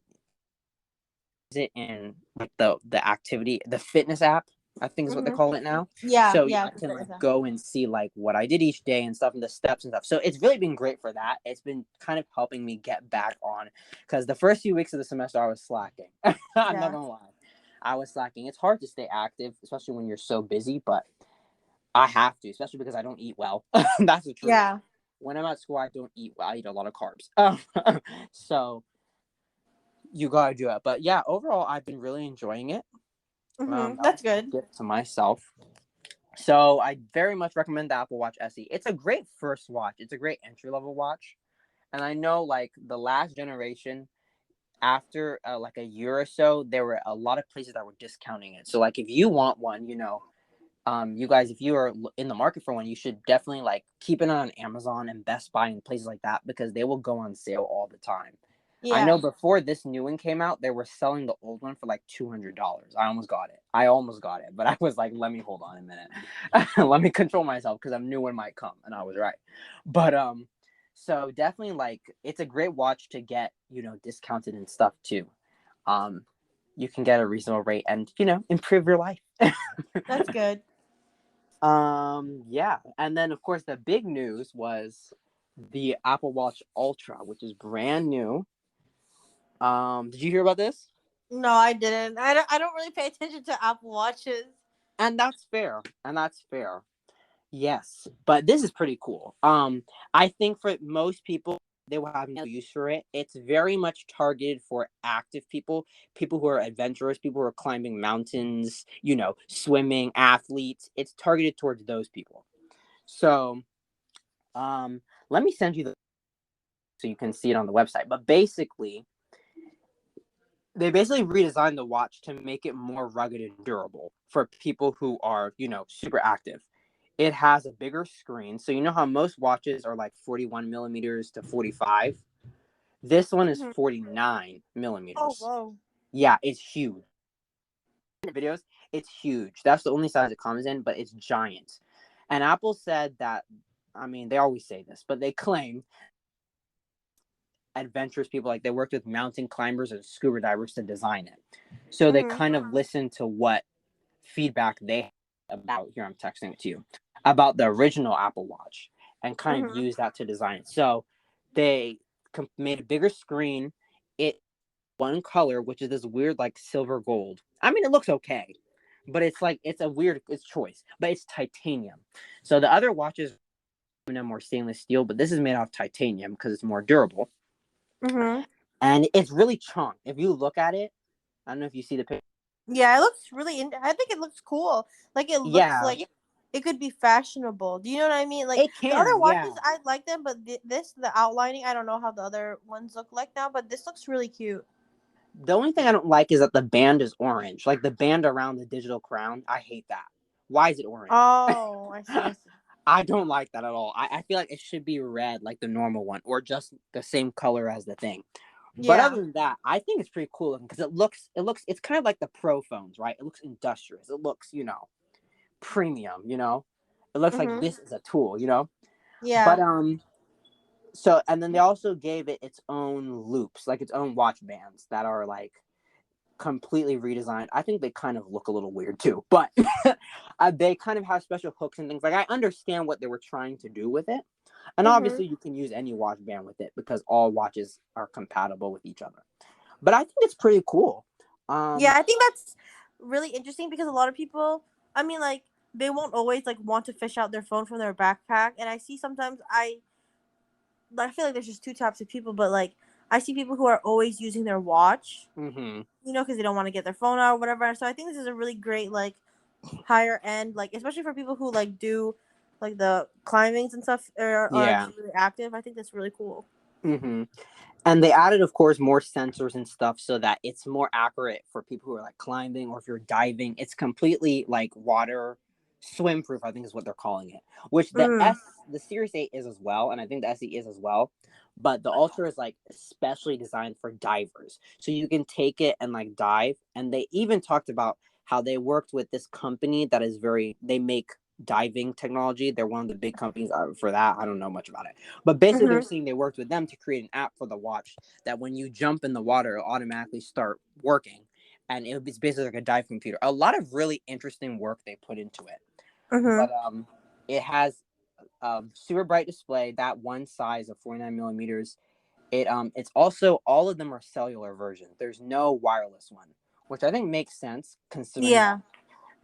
it in like the activity, the fitness app, I think is what they call it now. Yeah. So I can like go and see like what I did each day and stuff, and the steps and stuff. So it's really been great for that. It's been kind of helping me get back on, because the first few weeks of the semester I was slacking. I'm not gonna lie. I was slacking. It's hard to stay active, especially when you're so busy, but I have to, especially because I don't eat well. That's the truth. Yeah. When I'm at school, I don't eat well. I eat a lot of carbs. So you gotta do it. But yeah, overall, I've been really enjoying it. That's good. Get to myself. So I very much recommend the Apple Watch SE. It's a great first watch. It's a great entry-level watch. And I know, like, the last generation, after like a year or so, there were a lot of places that were discounting it. So like, if you want one, you guys, if you are in the market for one, you should definitely like keep it on Amazon and Best Buy and places like that, because they will go on sale all the time. Yeah. I know before this new one came out, they were selling the old one for like $200. I almost got it, but I was like, let me hold on a minute. Let me control myself, because I knew when might come, and I was right. But so definitely, like, it's a great watch to get, discounted and stuff too. You can get a reasonable rate and, improve your life. That's good. Yeah. And then of course the big news was the Apple Watch Ultra, which is brand new. Did you hear about this? No, I didn't. I don't really pay attention to Apple Watches. And that's fair. And that's fair. Yes, but this is pretty cool. I think for most people, they will have no use for it. It's very much targeted for active people, people who are adventurous, people who are climbing mountains, swimming, athletes. It's targeted towards those people. So, let me send you so you can see it on the website. But they basically redesigned the watch to make it more rugged and durable for people who are, super active. It has a bigger screen. So you know how most watches are like 41 millimeters to 45? This one is 49 millimeters. Oh, whoa. Yeah, it's huge. In the videos, it's huge. That's the only size it comes in, but it's giant. And Apple said that, they always say this, but they claim adventurous people, like they worked with mountain climbers and scuba divers to design it. So they kind of listened to what feedback they had about, here I'm texting it to you, about the original Apple Watch and kind of use that to design it. So they made a bigger screen. It one color, which is this weird like silver gold. It looks okay, but it's choice, but it's titanium. So the other watches more stainless steel, but this is made out of titanium because it's more durable. And it's really chunk. If you look at it, I don't know if you see the picture. Yeah, it looks really. I think it looks cool. Like it looks like it could be fashionable. Do you know what I mean? Like it can, the other watches, I like them, but the outlining, I don't know how the other ones look like now. But this looks really cute. The only thing I don't like is that the band is orange, like the band around the digital crown. I hate that. Why is it orange? Oh, I see. I don't like that at all. I feel like it should be red, like the normal one, or just the same color as the thing. But other than that, I think it's pretty cool because it's kind of like the Pro phones, right? It looks industrious. It looks, premium, It looks like this is a tool, Yeah. But so, and then they also gave it its own loops, like its own watch bands that are like completely redesigned. I think they kind of look a little weird too, but they kind of have special hooks and things. Like I understand what they were trying to do with it. And obviously you can use any watch band with it because all watches are compatible with each other. But I think it's pretty cool. Yeah, I think that's really interesting because a lot of people, like they won't always like want to fish out their phone from their backpack, and I see sometimes I feel like there's just two types of people, but like I see people who are always using their watch, because they don't want to get their phone out or whatever. So I think this is a really great like higher end, like especially for people who like do like the climbings and stuff or are just really active. I think that's really cool. And they added, of course, more sensors and stuff so that it's more accurate for people who are like climbing or if you're diving. It's completely like water swim proof, I think is what they're calling it. Which the Series 8 is as well, and I think the SE is as well. But the Ultra is like especially designed for divers. So you can take it and like dive. And they even talked about how they worked with this company that is they make diving technology. They're one of the big companies for that. I don't know much about it, but basically they're saying they worked with them to create an app for the watch that when you jump in the water, it'll automatically start working, and it's basically like a dive computer. A lot of really interesting work they put into it. But it has super bright display, that one size of 49 millimeters. It's also, all of them are cellular version. There's no wireless one, which I think makes sense considering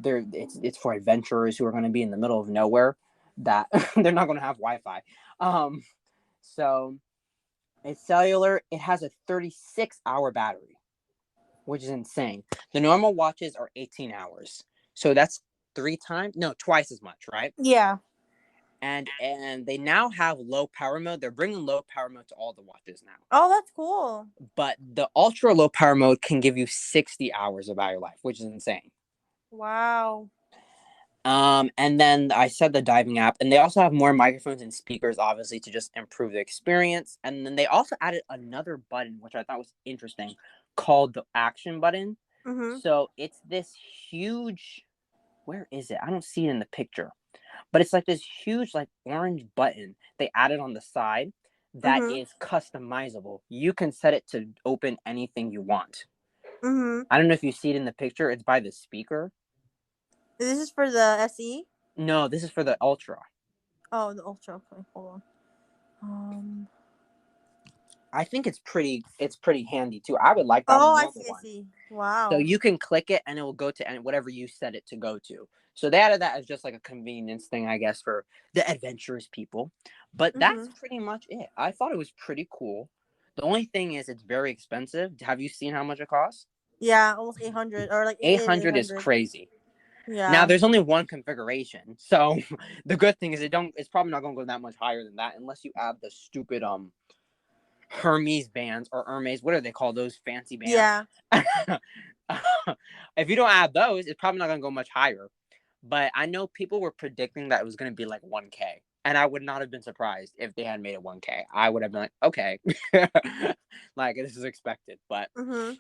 that it's for adventurers who are going to be in the middle of nowhere, that they're not going to have Wi-Fi. So it's cellular. It has a 36-hour battery, which is insane. The normal watches are 18 hours. So that's twice as much, right? Yeah. And they now have low power mode. They're bringing low power mode to all the watches now. Oh, that's cool. But the ultra low power mode can give you 60 hours of battery life, which is insane. Wow. And then I said the diving app, and they also have more microphones and speakers, obviously, to just improve the experience. And then they also added another button, which I thought was interesting, called the action button. So it's this huge, where is it? I don't see it in the picture, but it's like this huge, like orange button they added on the side that is customizable. You can set it to open anything you want. I don't know if you see it in the picture. It's by the speaker. This is for the SE? No, this is for the Ultra. Oh, the Ultra. Okay, hold on. Um. I think it's pretty handy too. I would like that Oh, more I than see. I one. see. So Wow. you can click it and it will go to whatever you set it to go to. So they added that as just like a convenience thing, I guess, for the adventurous people. But that's Mhm. pretty much it. I thought it was pretty cool. The only thing is it's very expensive. Have you seen how much it costs? Yeah, almost 800 or like 800 is 800. crazy. Now Yeah. there's only one configuration. So the good thing is it's probably not gonna go that much higher than that unless you add the stupid Hermes bands or Hermes, what are they called? Those fancy bands. Yeah. If you don't add those, it's probably not gonna go much higher. But I know people were predicting that it was gonna be like 1K. And I would not have been surprised if they had made it 1K. I would have been like, okay. Like this is expected. But Mhm.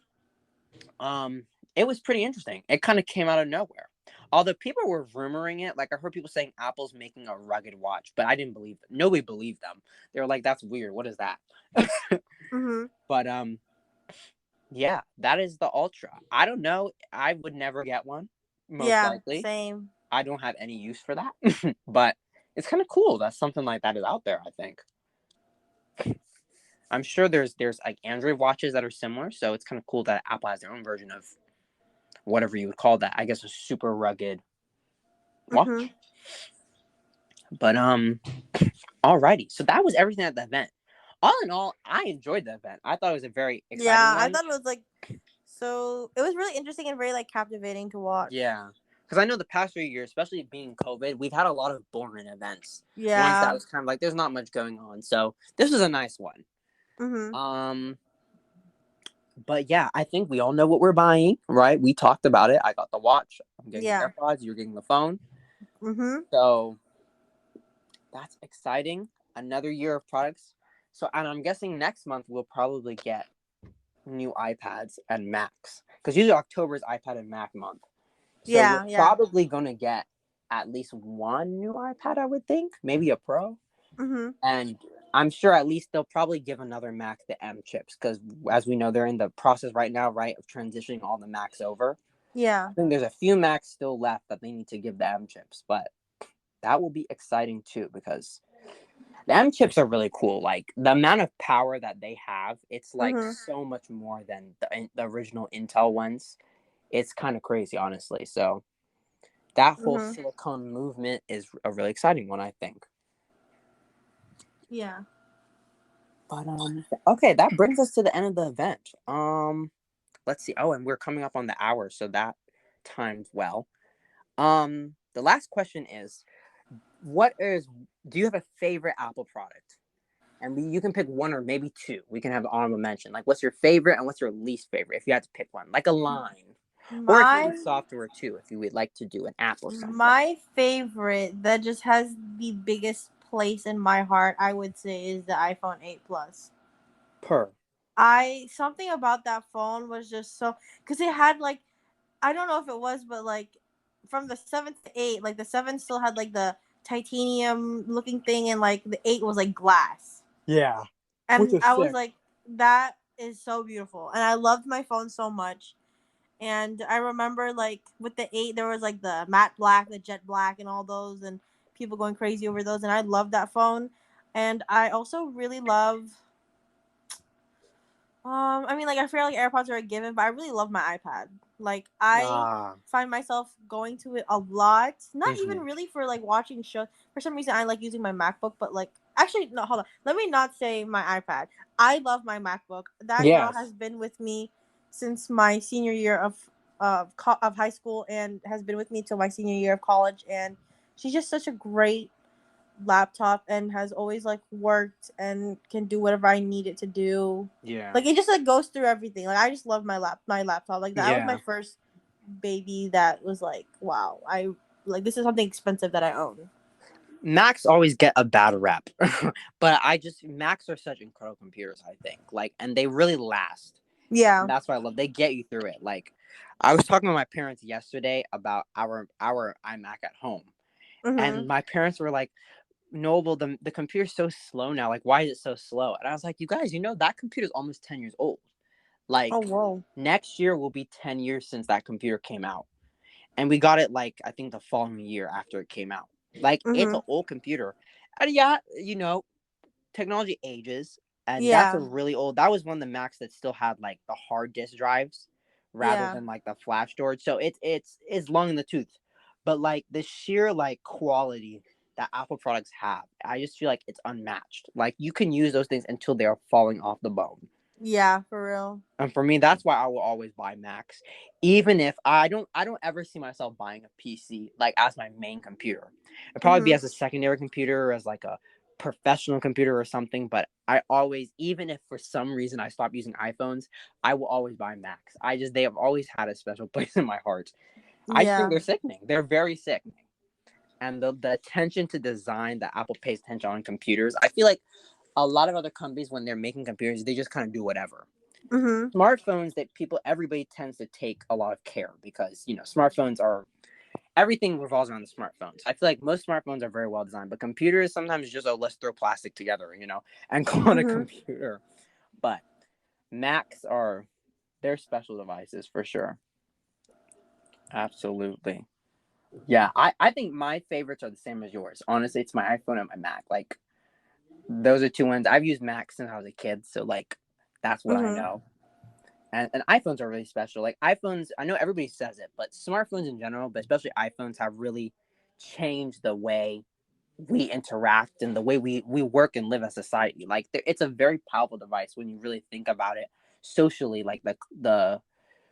it was pretty interesting. It kind of came out of nowhere. Although people were rumoring it, like I heard people saying Apple's making a rugged watch, but I didn't believe it. Nobody believed them. They were like, that's weird. What is that? Mhm. But yeah, that is the Ultra. I don't know. I would never get one, most Yeah, likely. same. I don't have any use for that. But it's kind of cool that something like that is out there, I think. I'm sure there's like Android watches that are similar, so it's kind of cool that Apple has their own version of whatever you would call that. I guess a super rugged watch. Mhm. But alrighty. So that was everything at the event. All in all, I enjoyed the event. I thought it was a very exciting Yeah, I one. thought it was like so it was really interesting and very like captivating to watch. Yeah. Because I know the past few years, especially being COVID, we've had a lot of boring events. Ones that Yeah. was kind of like there's not much going on. So this was a nice one. Mhm. Um, but yeah, I think we all know what we're buying, right? We talked about it. I got the watch. I'm getting the Yeah. AirPods. You're getting the phone. Mhm. So that's exciting. Another year of products. So, and I'm guessing next month we'll probably get new iPads and Macs because usually October is iPad and Mac month. So we're Yeah, yeah. probably gonna get at least one new iPad, I would think, maybe a Pro, Mhm. and I'm sure at least they'll probably give another Mac the M chips because, as we know, they're in the process right now, right, of transitioning all the Macs over. Yeah. I think there's a few Macs still left that they need to give the M chips, but that will be exciting too because the M chips are really cool. Like the amount of power that they have, it's like Mhm. so much more than the original Intel ones. It's kind of crazy, honestly. So that whole Mhm. silicone movement is a really exciting one, I think. Yeah. But okay, that brings us to the end of the event. Let's see. Oh, and we're coming up on the hour, so that timed well. The last question is, what is? Do you have a favorite Apple product? And you can pick one or maybe two. We can have honorable mention. Like, what's your favorite and what's your least favorite? If you had to pick one, like a line, or it can be My software too, if you would like to do an app or something. my favorite that just has the biggest place in my heart, I would say, is the iPhone 8 Plus. Per. I something about that phone was just so because it had like I don't know if it was, but like from the 7 to 8, like the 7 still had like the titanium looking thing, and like the 8 was like glass. Yeah, which And is I was sick. like, that is so beautiful. And I loved my phone so much. And I remember like with the 8, there was like the matte black, the jet black, and all those, and people going crazy over those. And I love that phone. And I also really love I mean, like I feel like AirPods are a given, but I really love my iPad. Like I Ah. find myself going to it a lot. Not even Mm-hmm. really for like watching shows. For some reason, I like using my MacBook, but like actually, no, hold on. Let me not say my iPad. I love my MacBook. That girl Yes. has been with me since my senior year of high school and has been with me till my senior year of college. And she's just such a great laptop and has always like worked and can do whatever I need it to do. Yeah. Like it just like goes through everything. Like I just love my laptop. Like that was my Yeah. first baby that was like, wow, I like this is something expensive that I own. Macs always get a bad rep, but Macs are such incredible computers. I think and they really last. Yeah. And that's what I love. They get you through it. Like, I was talking to my parents yesterday about our iMac at home, and Mhm. my parents were like, "Noble, the computer's so slow now. Like, why is it so slow?" And I was like, "You guys, that computer's almost 10 years old. Oh Like, whoa. next year will be 10 years since that computer came out, and we got it like I think the following year after it came out. Like, it's an Mhm. old computer, and yeah, technology ages, and that's a Yeah. really old. That was one of the Macs that still had like the hard disk drives rather Yeah. than like the flash storage. So it's long in the tooth, but like the sheer like quality that Apple products have, I just feel like it's unmatched. Like you can use those things until they are falling off the bone. Yeah, for real. And for me, that's why I will always buy Macs, even if I don't ever see myself buying a PC like as my main computer. It'd probably be Mhm. as a secondary computer, or as like a professional computer or something. But I always, even if for some reason I stop using iPhones, I will always buy Macs. They have always had a special place in my heart. I just think Yeah. they're sickening. They're very sickening. And the attention to design that Apple pays attention on computers, I feel like a lot of other companies, when they're making computers, they just kind of do whatever. Mhm. Smartphones, that everybody tends to take a lot of care, because smartphones are, everything revolves around the smartphones. I feel like most smartphones are very well designed, but computers sometimes just, oh, let's throw plastic together, and call it a Mhm. computer. But Macs are, they're special devices for sure. Absolutely. Yeah, I think my favorites are the same as yours. Honestly, it's my iPhone and my Mac. Like, those are two ones. I've used Macs since I was a kid, so like that's what I Mhm. know. And iPhones are really special. Like iPhones, I know everybody says it, but smartphones in general, but especially iPhones, have really changed the way we interact and the way we work and live as society. Like it's a very powerful device when you really think about it socially, like the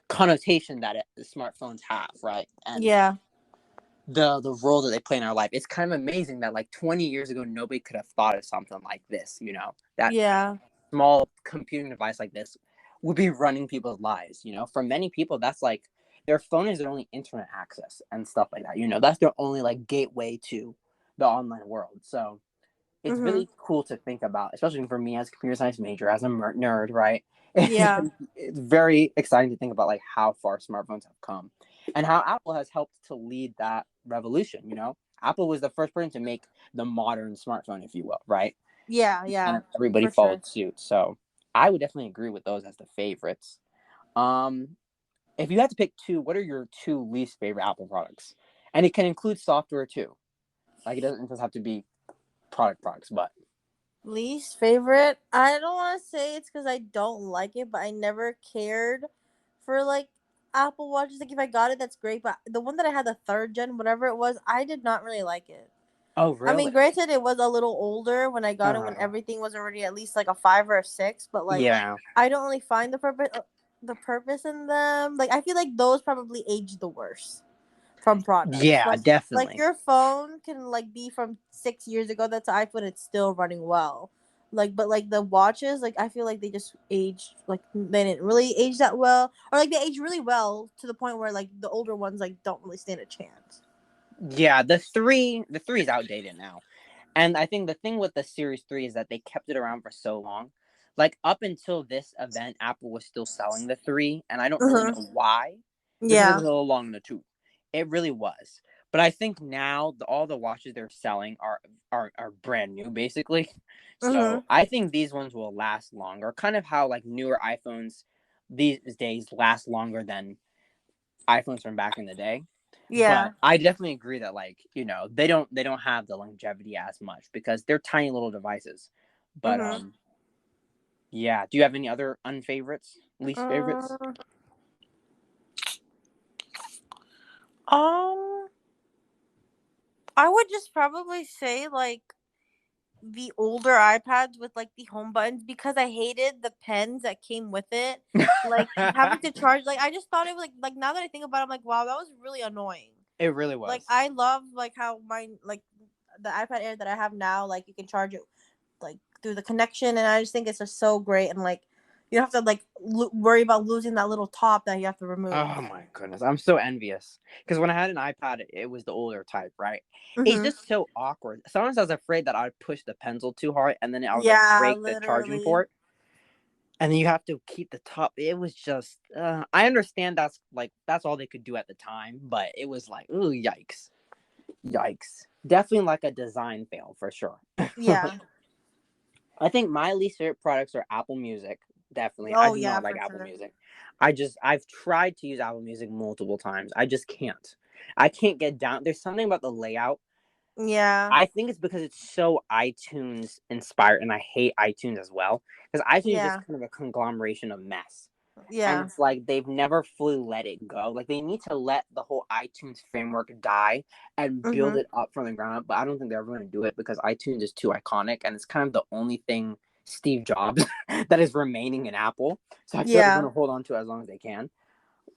connotation that the smartphones have, right? And Yeah. the role that they play in our life. It's kind of amazing that like 20 years ago, nobody could have thought of something like this. That Yeah. small computing device like this would be running people's lives. For many people, that's like their phone is their only internet access and stuff like that. That's their only like gateway to the online world. So it's Mhm. really cool to think about, especially for me as a computer science major, as a nerd, right? Yeah. It's very exciting to think about like how far smartphones have come and how Apple has helped to lead that revolution. Apple was the first person to make the modern smartphone, if you will, right? Yeah. And Yeah. everybody For sure. followed suit. So I would definitely agree with those as the favorites. Um, if you had to pick two, what are your two least favorite Apple products? And it can include software too. Like it doesn't just have to be products, but Least favorite? I don't want to say it's because I don't like it, but I never cared for like Apple Watches. Like if I got it, that's great. But the one that I had, the third gen, whatever it was, I did not really like it. oh I mean, really? granted, it was a little older when I got it, when Uh, everything was already at least like a 5 or a 6. But like, yeah, I don't really find the purpose in them. Like, I feel like those probably aged the worst from products. yeah, Like definitely. your phone can like be from 6 years ago. That's an iPhone. It's still running well. Like, but like the watches, like I feel like they just aged like they didn't really age that well, or like they aged really well to the point where like the older ones like don't really stand a chance. Yeah, the three is outdated now. And I think the thing with the Series 3 is that they kept it around for so long. Like up until this event, Apple was still selling the 3, and I don't really Mhm. know why, because it Yeah. was a little long in the tooth. It really was. But I think now all the watches they're selling are brand new, basically. So Mhm. I think these ones will last longer. Kind of how like newer iPhones these days last longer than iPhones from back in the day. Yeah. But I definitely agree that like, they don't have the longevity as much because they're tiny little devices. But Mhm. yeah, do you have any other unfavorites, least favorites? Um. Um. I would just probably say like the older iPads with like the home buttons because I hated the pens that came with it. Like having to charge. Like I just thought it was like now that I think about it, I'm like, wow, that was really annoying. It really Like was. I love like how mine like the iPad Air that I have now, like you can charge it like through the connection, and I just think it's just so great, and like you don't have to like worry about losing that little top that you have to remove. Oh my goodness, I'm so envious. Because when I had an iPad, it was the older type, right? It's Mhm. just so awkward. Sometimes I was afraid that I'd push the pencil too hard and then I would like Yeah, break the charging literally. port. And then you have to keep the top. It was just, I understand that's all they could do at the time, but it was like, ooh, yikes. Yikes. Definitely like a design fail for sure. Yeah. I think my least favorite products are Apple Music. Definitely. I Oh do yeah, not like for Apple sure. Music. I've tried to use Apple Music multiple times. I just can't. I can't get down. There's something about the layout Yeah. I think it's because it's so iTunes inspired, and I hate iTunes as well because iTunes is Yeah. just kind of a conglomeration of mess. And Yeah. it's like they've never fully let it go. Like they need to let the whole iTunes framework die and build Mhm. it up from the ground up. But I don't think they're ever going to do it because iTunes is too iconic, and it's kind of the only thing Steve Jobs that is remaining in Apple. So I feel like they're Yeah. going to hold on to it as long as they can.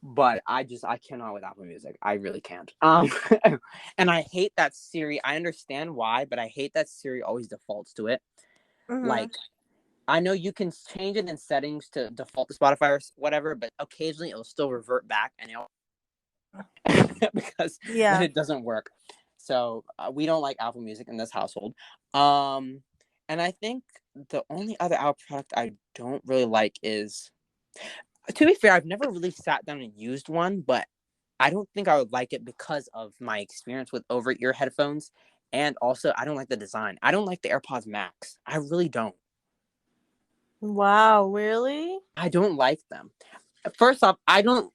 But I cannot with Apple Music. I really can't. And I hate that Siri. I understand why, but I hate that Siri always defaults to it. Mhm. Like I know you can change it in settings to default to Spotify or whatever, but occasionally it'll still revert back and it'll because then Yeah. it doesn't work. So we don't like Apple Music in this household. Um, and I think the only other Apple product I don't really like is, to be fair, I've never really sat down and used one, but I don't think I would like it because of my experience with over-ear headphones, and also I don't like the design. I don't like the AirPods Max. I really don't. Wow, really? I don't like them. First off, I feel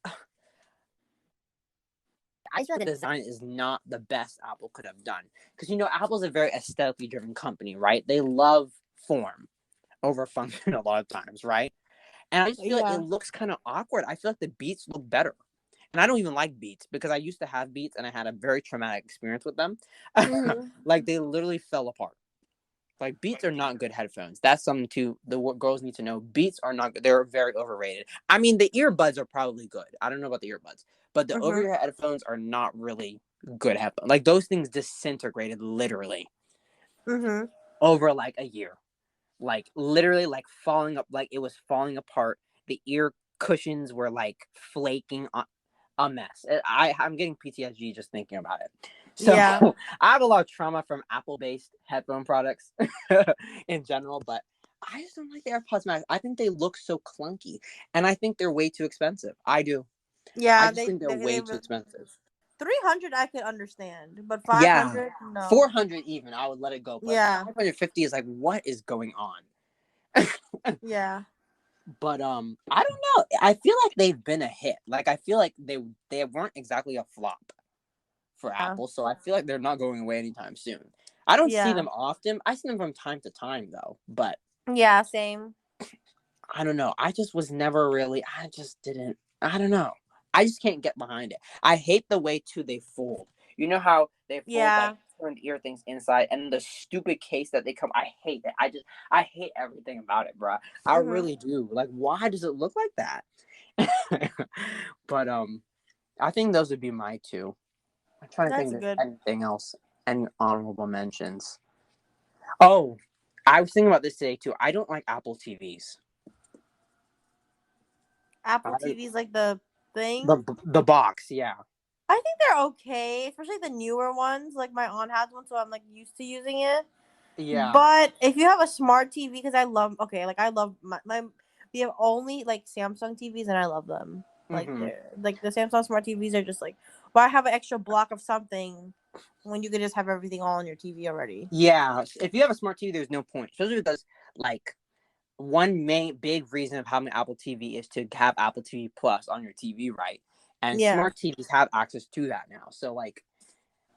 like the design is not the best Apple could have done. Because, Apple's a very aesthetically driven company, right? They love form over function a lot of times, right? And I just feel like it Yeah. looks kind of awkward. I feel like the Beats look better. And I don't even like Beats because I used to have Beats and I had a very traumatic experience with them. Mhm. Like they literally fell apart. Like Beats are not good headphones. That's something too the girls need to know. Beats are not good. They're very overrated. I mean, the earbuds are probably good. I don't know about the earbuds, but the Mhm. over-ear headphones are not really good headphones. Like those things disintegrated literally Mhm. over like a year. Like literally like falling up, like it was falling apart. The ear cushions were like flaking on a mess. I'm getting PTSD just thinking about it. So Yeah. I have a lot of trauma from Apple-based headphone products in general, but I just don't like the AirPods Max. I think they look so clunky, and I think they're way too expensive. I do. I Yeah, just think they're they way too really expensive. 300 I could understand, but Yeah, 500 no. 400 even I would let it go, but Yeah. 550 is like what is going on? Yeah. But I don't know. I feel like they've been a hit. Like I feel like they weren't exactly a flop for Yeah. Apple, so I feel like they're not going away anytime soon. I don't see Yeah. them often. I see them from time to time though, but Yeah, same. I don't know. I just was never really. I just didn't. I don't know. I just can't get behind it. I hate the way too they fold. You know how they fold like Yeah. turned ear things inside, and the stupid case that they come. I hate it. I hate everything about it, bro. I Mhm. really do. Like, why does it look like that? But I think those would be my two. I'm trying to think That's if there's good. anything else. Any honorable mentions? Oh, I was thinking about this today too. I don't like Apple TVs. Apple I don't, TV's like the the thing. the box, yeah. I think they're okay, especially the newer ones. Like my aunt has one, so I'm like used to using it. Yeah. But if you have a smart TV, because I love my we have only like Samsung TVs and I love them. Like Mm-hmm. they're like the Samsung smart TVs are just like, why have an extra block of something when you could just have everything all on your TV already? Yeah. If you have a smart TV, there's no point. Especially because like one main big reason of having an Apple TV is to have Apple TV Plus on your TV, right? And Yeah. smart TVs have access to that now. So like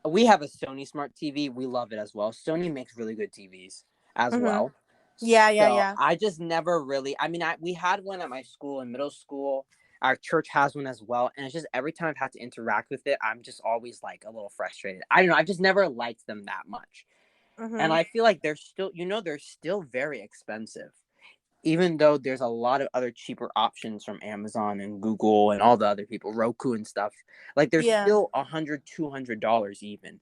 we have a Sony smart TV. We love it as well. Sony makes really good TVs as Mhm. well. Yeah. Yeah. So Yeah. I just never really. I mean, we had one at my school in middle school. Our church has one as well, and it's just every time I've had to interact with it, I'm just always like a little frustrated. I don't know. I just never liked them that much, and Mhm. I feel like they're still very expensive, even though there's a lot of other cheaper options from Amazon and Google and all the other people, Roku and stuff. Like there's Yeah. still $100, $200 even.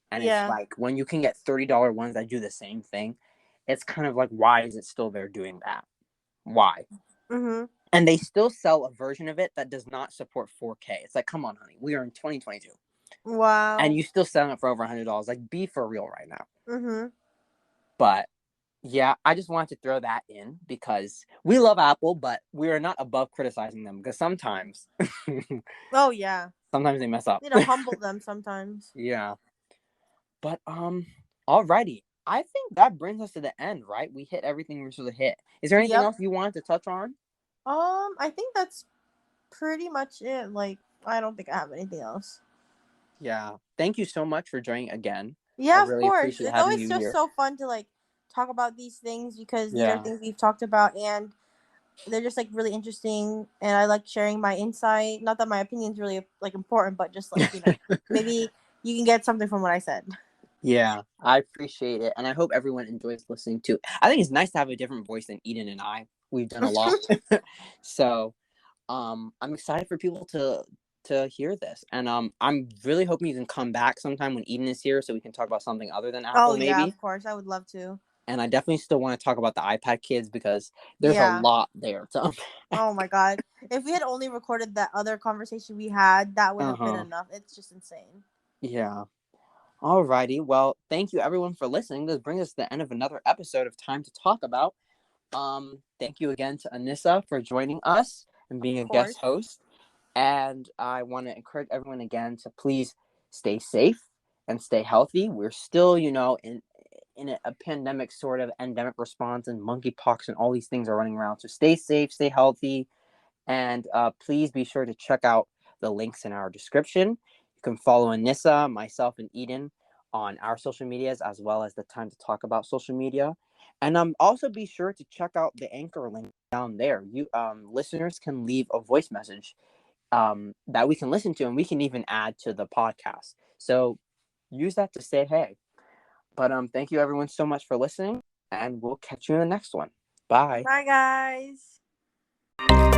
And it's Yeah. like when you can get $30 ones that do the same thing, it's kind of like, why is it still there doing that? Why? Mhm. And they still sell a version of it that does not support 4K. It's like, come on, honey, we are in 2022, and Wow. you still selling it for over $100. Like, be for real right now. Mhm. But yeah, I just wanted to throw that in because we love Apple, but we are not above criticizing them because sometimes, Oh yeah. sometimes they mess up. Need to humble them sometimes. Yeah. But alrighty. I think that brings us to the end, right? We hit everything we're supposed to hit. Is there anything Yep. else you wanted to touch on? I think that's pretty much it. Like, I don't think I have anything else. Yeah. Thank you so much for joining again. Yeah, of really course. appreciate It's having always you just here. so fun to like talk about these things because these are Yeah. things we've talked about and they're just like really interesting and I like sharing my insight. Not that my opinion is really like important, but just like, maybe you can get something from what I said. Yeah, I appreciate it, and I hope everyone enjoys listening to. I think it's nice to have a different voice than Eden and I. We've done a lot, so I'm excited for people to hear this, and I'm really hoping you can come back sometime when Eden is here, so we can talk about something other than Oh Apple, yeah, maybe. of course. I would love to. And I definitely still want to talk about the iPad kids because there's a Yeah. lot there to Oh my god. If we had only recorded that other conversation we had, that would have been Uh-huh. enough. It's just insane. Yeah. Alrighty. Well, thank you everyone for listening. This brings us to the end of another episode of Time to Talk About. Thank you again to Annissa for joining us and being Of a guest course. host. And I want to encourage everyone again to please stay safe and stay healthy. We're still, in a pandemic sort of endemic response, and monkeypox and all these things are running around. So stay safe, stay healthy, and please be sure to check out the links in our description. You can follow Annissa, myself, and Eden on our social medias, as well as the Time to Talk About social media. And also be sure to check out the Anchor link down there. You listeners can leave a voice message that we can listen to, and we can even add to the podcast. So use that to say hey. But thank you everyone so much for listening, and we'll catch you in the next one. Bye. Bye guys.